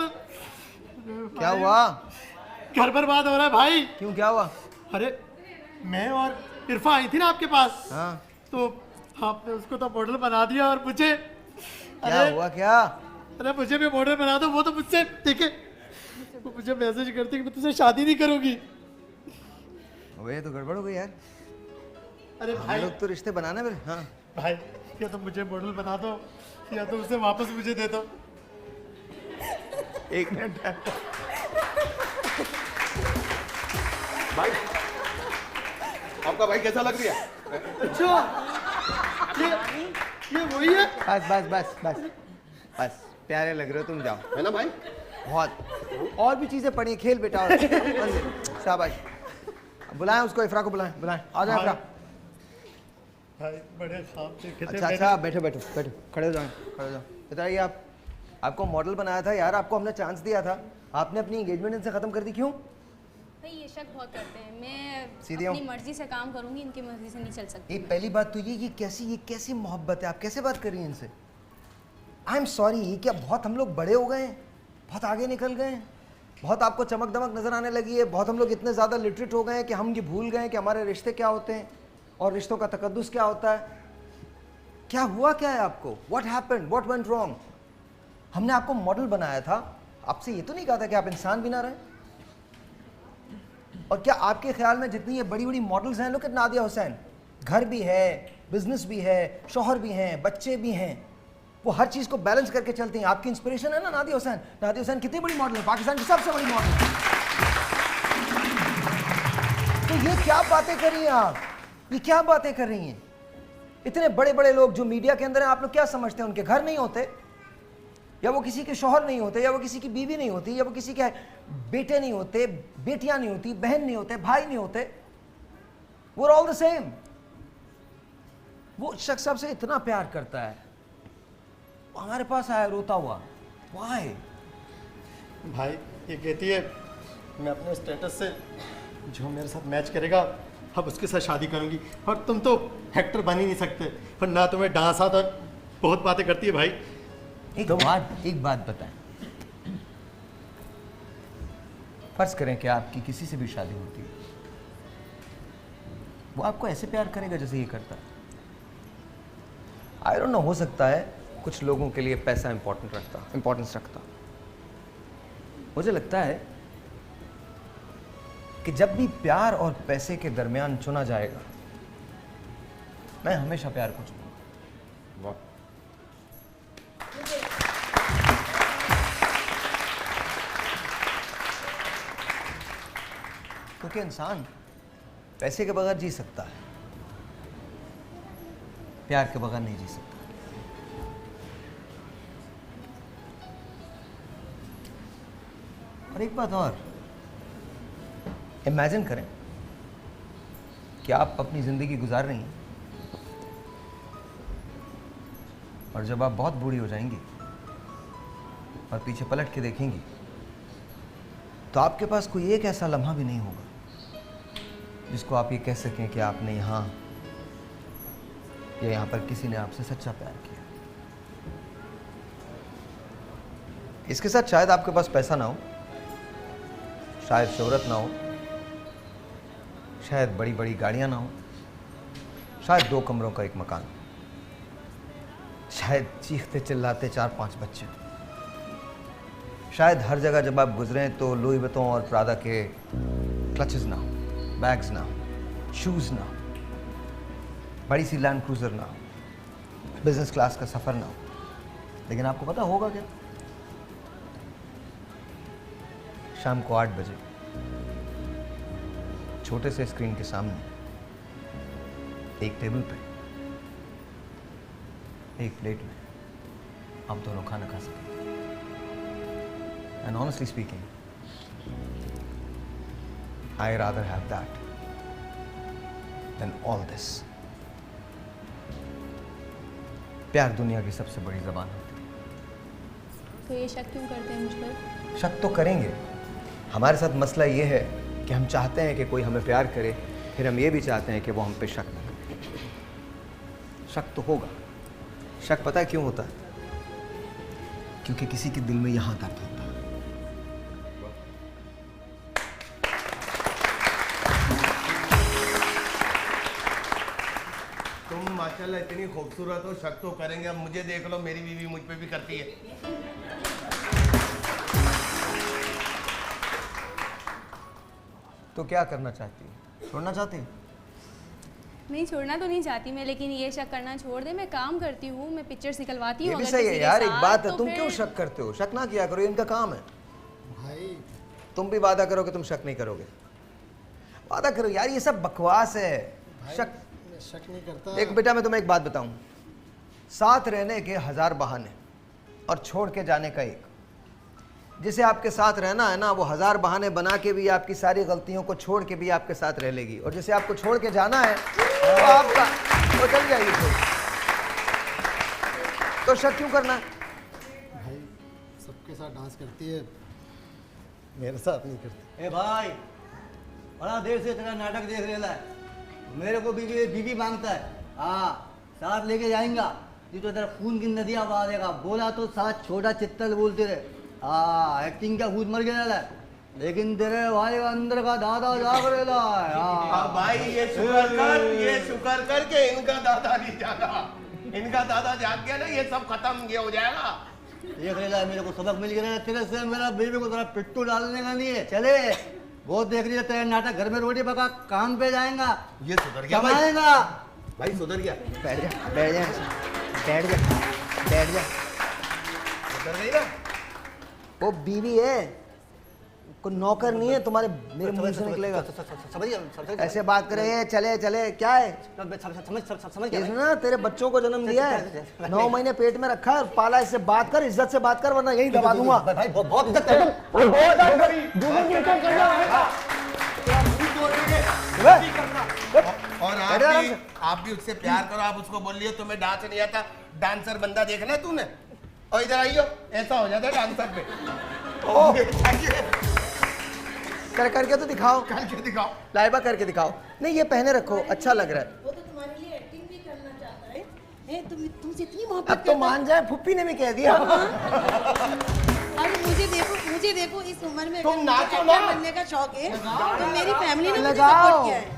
क्या हुआ? घर बर्बाद हो रहा है भाई। क्यों, क्या हुआ? अरे मैं और इरफा आई थी ना आपके पास। हाँ। तो आपने उसको तो मॉडल बना दिया और मुझे क्या हुआ क्या? अरे मुझे भी मॉडल बना दो। वो तो मुझसे ठीक है, वो मुझे मैसेज करती कि मैं तुझसे शादी नहीं करूंगी। ये तो गड़बड़ हो गई यार। अरे हम भाई लोग तो रिश्ते बनाने में। हाँ भाई, या तो मुझे मॉडल बना दो या तो उसे वापस मुझे दे दो। एक मिनट भाई, आपका भाई कैसा लग रहा है? अच्छा ये वही है। बस बस बस बस बस, प्यारे लग रहे हो तुम, जाओ। है ना भाई? बहुत और भी चीजें पड़ी हैं, खेल बेटा। और शाबाश। बुलाएं उसको, इफ्रा को बुलाएं, बुलाएं, आ जाओ इफ्रा। भाई बड़े ख्वाब देखे थे अच्छा अच्छा, बैठो बैठो बैठो, खड़े हो जाओ, खड़े हो जाओ। बताइए आप, आपको मॉडल बनाया था यार, आपको हमने चांस दिया था, आपने अपनी एंगेजमेंट इनसे खत्म कर दी, क्यों? भाई ये शक बहुत करते हैं, मैं सीधे अपनी हूँ। मर्जी से काम करूंगी, इनकी मर्जी से नहीं चल सकती। ये पहली बात तो ये कैसी मोहब्बत है, आप कैसे बात कर रही हैं इनसे? आई एम सॉरी, ये क्या बहुत हम लोग बड़े हो गए हैं, बहुत आगे निकल गए हैं, बहुत आपको चमक दमक नजर आने लगी है, बहुत हम लोग इतने ज़्यादा लिटरेट हो गए हैं कि हम ये भूल गए हैं कि हमारे रिश्ते क्या होते हैं और रिश्तों का तकद्दुस क्या होता है। क्या हुआ क्या है आपको? What happened, what went wrong? हमने आपको मॉडल बनाया था, आपसे ये तो नहीं कहा था कि आप इंसान भी ना रहें। और क्या आपके ख्याल में जितनी ये बड़ी बड़ी मॉडल्स हैं, लोग कितना, नादिया हुसैन, घर भी है, बिजनेस भी है, शौहर भी हैं, बच्चे भी हैं, वो हर चीज़ को बैलेंस करके चलती हैं। आपकी इंस्पिरेशन है ना नादिया हुसैन। नादिया हुसैन कितनी बड़ी मॉडल है, पाकिस्तान की सबसे बड़ी मॉडल। तो ये क्या बातें कर रही हैं आप, ये क्या बातें कर रही हैं? इतने बड़े बड़े लोग जो मीडिया के अंदर हैं, आप लोग क्या समझते हैं उनके घर नहीं होते, या वो किसी के शौहर नहीं होते, या वो किसी की बीवी नहीं होती, या वो किसी के बेटे नहीं होते, बेटियां नहीं होती, बहन नहीं होते, भाई नहीं होते, वो ऑल द सेम। वो शख्स आपसे इतना प्यार करता है, वो हमारे पास आया रोता हुआ, वाई? भाई ये कहती है मैं अपने स्टेटस से जो मेरे साथ मैच करेगा अब उसके साथ शादी करूंगी, और तुम तो एक्टर बन ही नहीं सकते, पर ना तुम्हें डांस आता, बहुत बातें करती है भाई। एक बात बताएं, फर्ज करें कि आपकी किसी से भी शादी होती है, वो आपको ऐसे प्यार करेगा जैसे ये करता है? आई डोंट नो, हो सकता है कुछ लोगों के लिए पैसा इंपॉर्टेंस रखता। मुझे लगता है कि जब भी प्यार और पैसे के दरमियान चुना जाएगा, मैं हमेशा प्यार को चुनूंगा। क्योंकि इंसान पैसे के बगैर जी सकता है, प्यार के बगैर नहीं जी सकता। और एक बात और, इमेजिन करें कि आप अपनी जिंदगी गुजार रही हैं और जब आप बहुत बूढ़ी हो जाएंगी और पीछे पलट के देखेंगी तो आपके पास कोई एक ऐसा लम्हा भी नहीं होगा जिसको आप ये कह सकें कि आपने यहाँ या यहाँ पर किसी ने आपसे सच्चा प्यार किया। इसके साथ शायद आपके पास पैसा ना हो, शायद शोहरत ना हो, शायद बड़ी बड़ी गाड़ियाँ ना हो, शायद 2 कमरों का एक मकान, शायद चीखते चिल्लाते 4-5 बच्चे, शायद हर जगह जब आप गुजरें तो लुई विटॉन और प्रादा के क्लचेस ना हो, बैग्स ना हो, शूज़ ना हो, बड़ी सी लैंड क्रूज़र ना हो, बिजनेस क्लास का सफ़र ना हो। लेकिन आपको पता होगा क्या? शाम को 8 बजे छोटे से स्क्रीन के सामने एक टेबल पे एक प्लेट में आप दोनों खाना खा सकें। And honestly speaking, I rather have that than all this. प्यार दुनिया की सबसे बड़ी ज़बान होती है। तो ये शक क्यों करते हैं मुझ पर? शक तो करेंगे, हमारे साथ मसला ये है कि हम चाहते हैं कि कोई हमें प्यार करे, फिर हम ये भी चाहते हैं कि वो हम पे शक न करे। शक तो होगा। शक पता है क्यों होता है? क्योंकि किसी के दिल में यहाँ दर्द होता है। तुम माशाल्लाह इतनी खूबसूरत हो, शक तो करेंगे। अब मुझे देख लो, मेरी बीवी मुझ पे भी करती है। तो क्या करना चाहती है? छोड़ना चाहती है? नहीं, छोड़ना तो नहीं चाहती मैं, लेकिन ये शक करना छोड़ दे। मैं काम करती हूँ, मैं पिक्चर निकलवाती हूँ। ये भी सही है यार। एक बात है, तुम क्यों शक करते हो? शक ना किया करो, इनका काम है। भाई तुम भी वादा करो कि तुम शक नहीं करोगे। वादा करो यार, ये सब बकवास है। शक नहीं करता। एक बेटा, मैं तुम्हें एक बात बताऊं, साथ रहने के 1000 बहाने और छोड़ के जाने का एक। जिसे आपके साथ रहना है ना, वो 1000 बहाने बना के भी आपकी सारी गलतियों को छोड़ के भी आपके साथ रह लेगी, और जिसे आपको छोड़ के जाना है तो आपका वो चल जाएगी। तो शक क्यों करना है? भाई सबके साथ डांस करती है, मेरे साथ नहीं करती। ए भाई, बड़ा देर से तेरा नाटक देख रहा है, मेरे को बीवी बीवी मांगता है। हाँ, साथ लेके जाएंगा, नहीं तो तेरा खून की नदियाँ बहा देगा। बोला तो साथ छोटा चित्तल बोलते रहे। हाँ, एक्टिंग का खूद मर गया है, लेकिन तेरे भाई अंदर का दादा जाग रहा है। हाँ भाई ये शुक्र कर के इनका दादा नहीं जागा, इनका दादा जाग गया ना, ये सब खत्म ये हो जाएगा। देख रहा है, मेरे को सबक मिल गया है तेरे से। मेरा बीवी को तेरा पिट्टू डालने का नहीं है। चले, बहुत देख रही है तेरा नाटक, घर में रोटी पका, काम पे जाएगा, ये सुधर गया भाई सुधर गया। बैठ जा, बैठ जा, बैठ जा, बैठ जा। सुधर गई ना? वो बीवी है, कोई नौकर नहीं है तुम्हारे। मेरे मुंह से निकलेगा। ऐसे बात करे, चले चले क्या है? इसने ना तेरे बच्चों को जन्म दिया है, 9 महीने पेट में रखा है, पाला। इससे बात कर, इज्जत से बात कर, वरना यही दबा दूंगा। भाई बहुत इज्जत है। और आप भी उससे प्यार करो। आप उसको बोल लियो तुम्हें डांस नहीं आता, डांसर बंदा देखना है तूने, और इधर आइयो, ऐसा हो जाता है डांसर पे। करके तो दिखाओ, करके दिखाओ, लाइबा करके दिखाओ। नहीं ये पहने रखो, अच्छा लग रहा है। वो तो तुम्हारे लिए एक्टिंग भी करना चाहता है। तुमसे इतनी मोहब्बत अब तो मान जाए, फुप्पी ने भी कह दिया। अरे मुझे देखो इस उम्र में तुम नाचो ना, बनने का शौक है, तो मेरी फैमिली ने मुझे लगाओ। सपोर्ट किया है।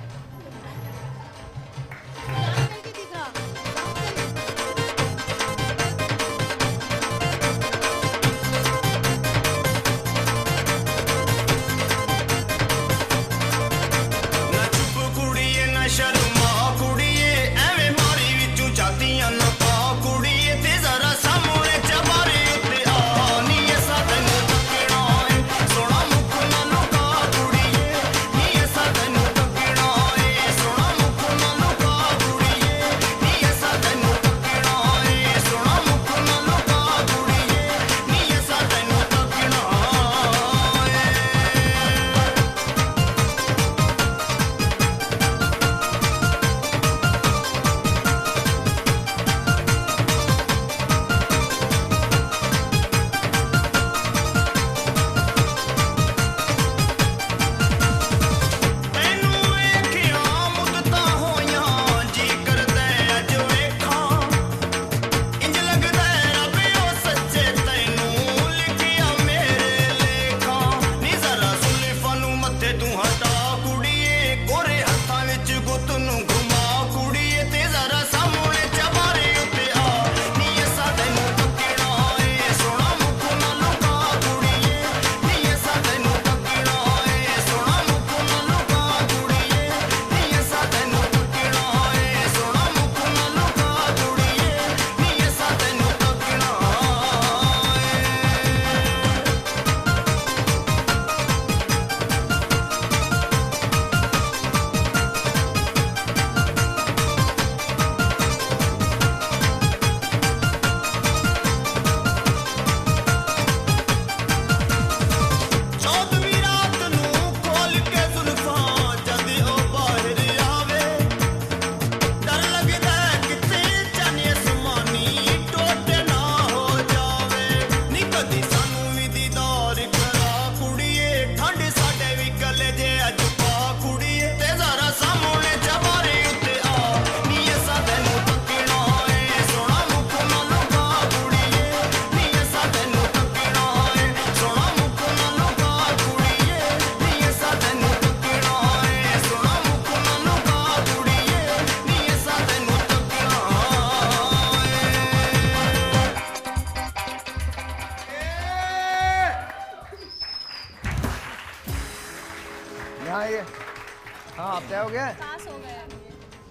हाँ अब तय हो गया? पास हो गया।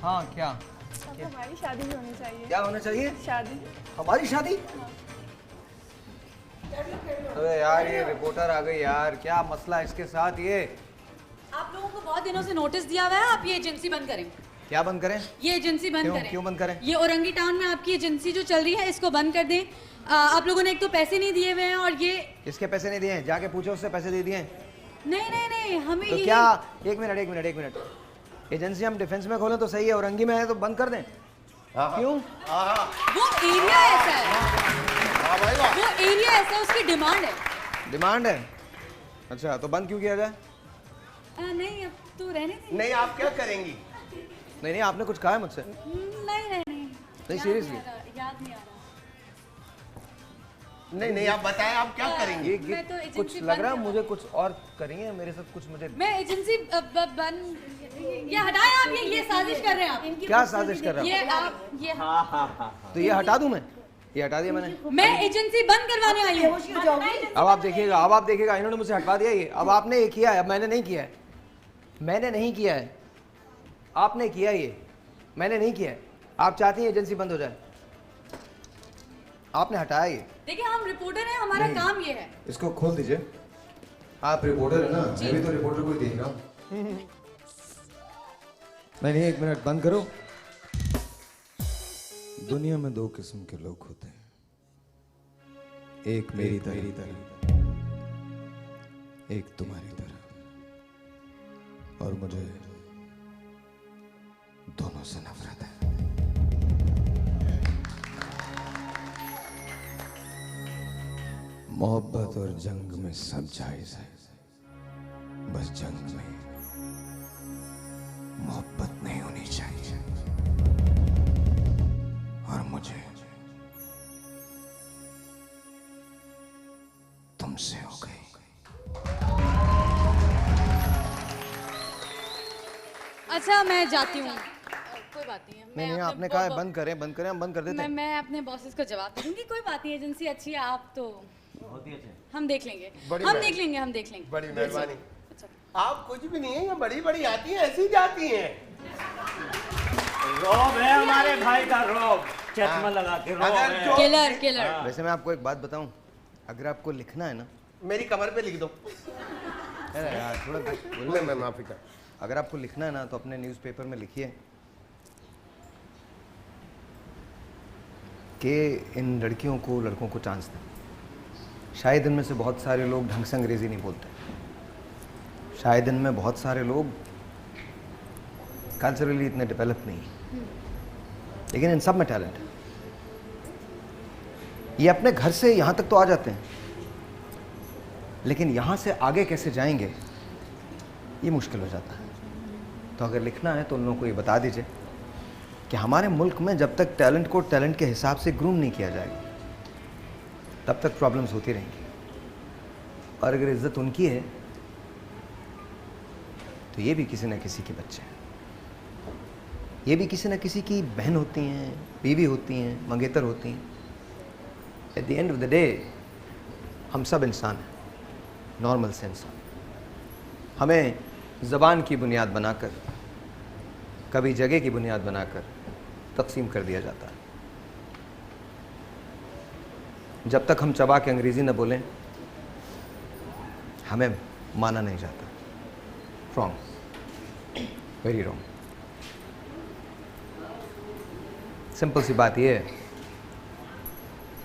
हाँ क्या? अब हमारी शादी भी होनी चाहिए। क्या होना चाहिए? शादी। हमारी शादी? अरे यार ये रिपोर्टर आ गई यार, क्या मसला इसके साथ ये? आप लोगों को बहुत दिनों से नोटिस दिया हुआ है, आप ये एजेंसी बंद करें। क्या बंद करें? ये एजेंसी बंद क्यों? करें। क्यों बंद करें? ये औरंगी टाउन में आपकी एजेंसी जो चल रही है इसको बंद कर दें। आप लोगों ने एक तो पैसे नहीं दिए हुए हैं और ये किसके पैसे नहीं दिए हैं? जाके पूछो उससे, पैसे दे दिए हैं? नहीं हमें तो यही- क्या, एक मिनट, एजेंसी हम डिफेंस में खोलें तो सही है, औरंगी में है तो बंद कर दें? क्यों? वो एरिया ऐसा है, वो एरिया ऐसा है, उसकी डिमांड है। डिमांड है? अच्छा, तो बंद क्यों किया जाए? नहीं अब तो रहने दें। नहीं, आप क्या करेंगी? नहीं, आपने कुछ कहा है मुझसे? नहीं सीरियसली? याद नहीं आ रहा। नहीं, आप बताएं आप क्या करेंगी? मैं तो एजेंसी कुछ लग रहा है मुझे, कुछ और करिए मेरे साथ कुछ मुझे। मैं एजेंसी बंद, ये हटाएं आप, ये साजिश कर रहे हैं आप। क्या साजिश कर रहे ये हैं? आप ये तो ये हटा दूं मैं? ये हटा दिया मैंने। मैं एजेंसी बंद करवाने आई हूँ। अब आप देखिएगा, इन्होंने मुझसे हटवा दिया ये। अब आपने ये किया है, अब मैंने नहीं किया है। मैंने नहीं किया है, आपने किया ये, मैंने नहीं किया है। आप चाहती हैं एजेंसी बंद हो जाए, आपने हटाया ये। देखिए हम रिपोर्टर हैं, हमारा काम ये है। इसको खोल दीजिए। आप रिपोर्टर है ना? मैं भी तो रिपोर्टर को ही देख रहा हूँ। नहीं, एक मिनट, बंद करो। दुनिया में दो किस्म के लोग होते हैं, एक मेरी तरह, एक तुम्हारी तरह, और मुझे दोनों से नफरत है। मोहब्बत और जंग में सब जायज है, बस जंग में मोहब्बत नहीं होनी चाहिए, और मुझे तुमसे हो गई। अच्छा मैं जाती हूँ, कोई बात नहीं है। नहीं, आपने कहा है बंद करें, हम बंद कर देते हैं। मैं अपने बॉसेस को जवाब दे दूंगी। कोई बात नहीं, एजेंसी अच्छी है, आप तो बहुत ही अच्छे। हम देख लेंगे, बड़ी हम मेहरबानी। देख लेंगे। बड़ी मेहरबानी। आप कुछ भी नहीं है, ये बड़ी आती हैं, ऐसी जाती हैं। रौब है हमारे भाई का, रौब चश्मा लगा के रौब है। किलर। वैसे मैं आपको एक बात बताऊं, अगर आपको लिखना है ना, मेरी कमर पे लिख दो। अरे यार थोड़ा मैं माफी कर। अगर आपको लिखना है ना तो अपने न्यूज़पेपर में लिखिए कि इन लड़कियों को, लड़कों को चांस दें। शायद इनमें से बहुत सारे लोग ढंग से अंग्रेज़ी नहीं बोलते, शायद इनमें बहुत सारे लोग कल्चरली इतने डेवलप नहीं हैं, लेकिन इन सब में टैलेंट है। ये अपने घर से यहाँ तक तो आ जाते हैं, लेकिन यहाँ से आगे कैसे जाएंगे ये मुश्किल हो जाता है। तो अगर लिखना है तो उन लोगों को ये बता दीजिए कि हमारे मुल्क में जब तक टैलेंट को टैलेंट के हिसाब से ग्रूम नहीं किया जाएगा तब तक प्रॉब्लम्स होती रहेंगी, और अगर इज्जत उनकी है तो ये भी किसी न किसी के बच्चे हैं, ये भी किसी न किसी की बहन होती हैं, बीवी होती हैं, मंगेतर होती हैं। At the end of the day हम सब इंसान हैं, नॉर्मल से इंसान। हमें ज़बान की बुनियाद बनाकर, कभी जगह की बुनियाद बनाकर तकसीम कर दिया जाता है। जब तक हम चबा के अंग्रेज़ी न बोलें हमें माना नहीं जाता। Wrong, very wrong. सिंपल सी बात यह है,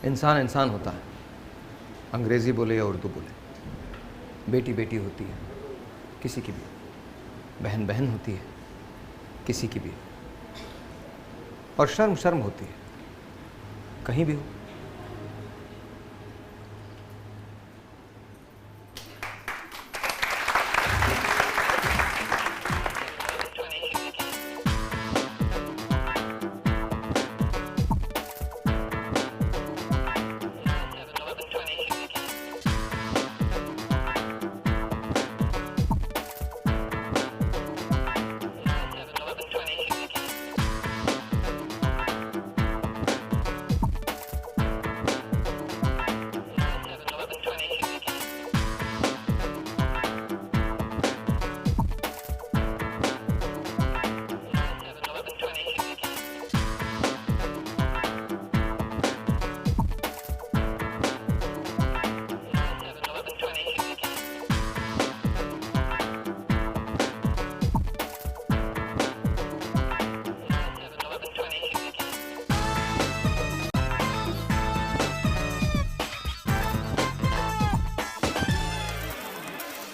इंसान इंसान होता है, अंग्रेज़ी बोले या उर्दू बोले। बेटी बेटी होती है किसी की भी, बहन बहन होती है किसी की भी, और शर्म शर्म होती है कहीं भी हो।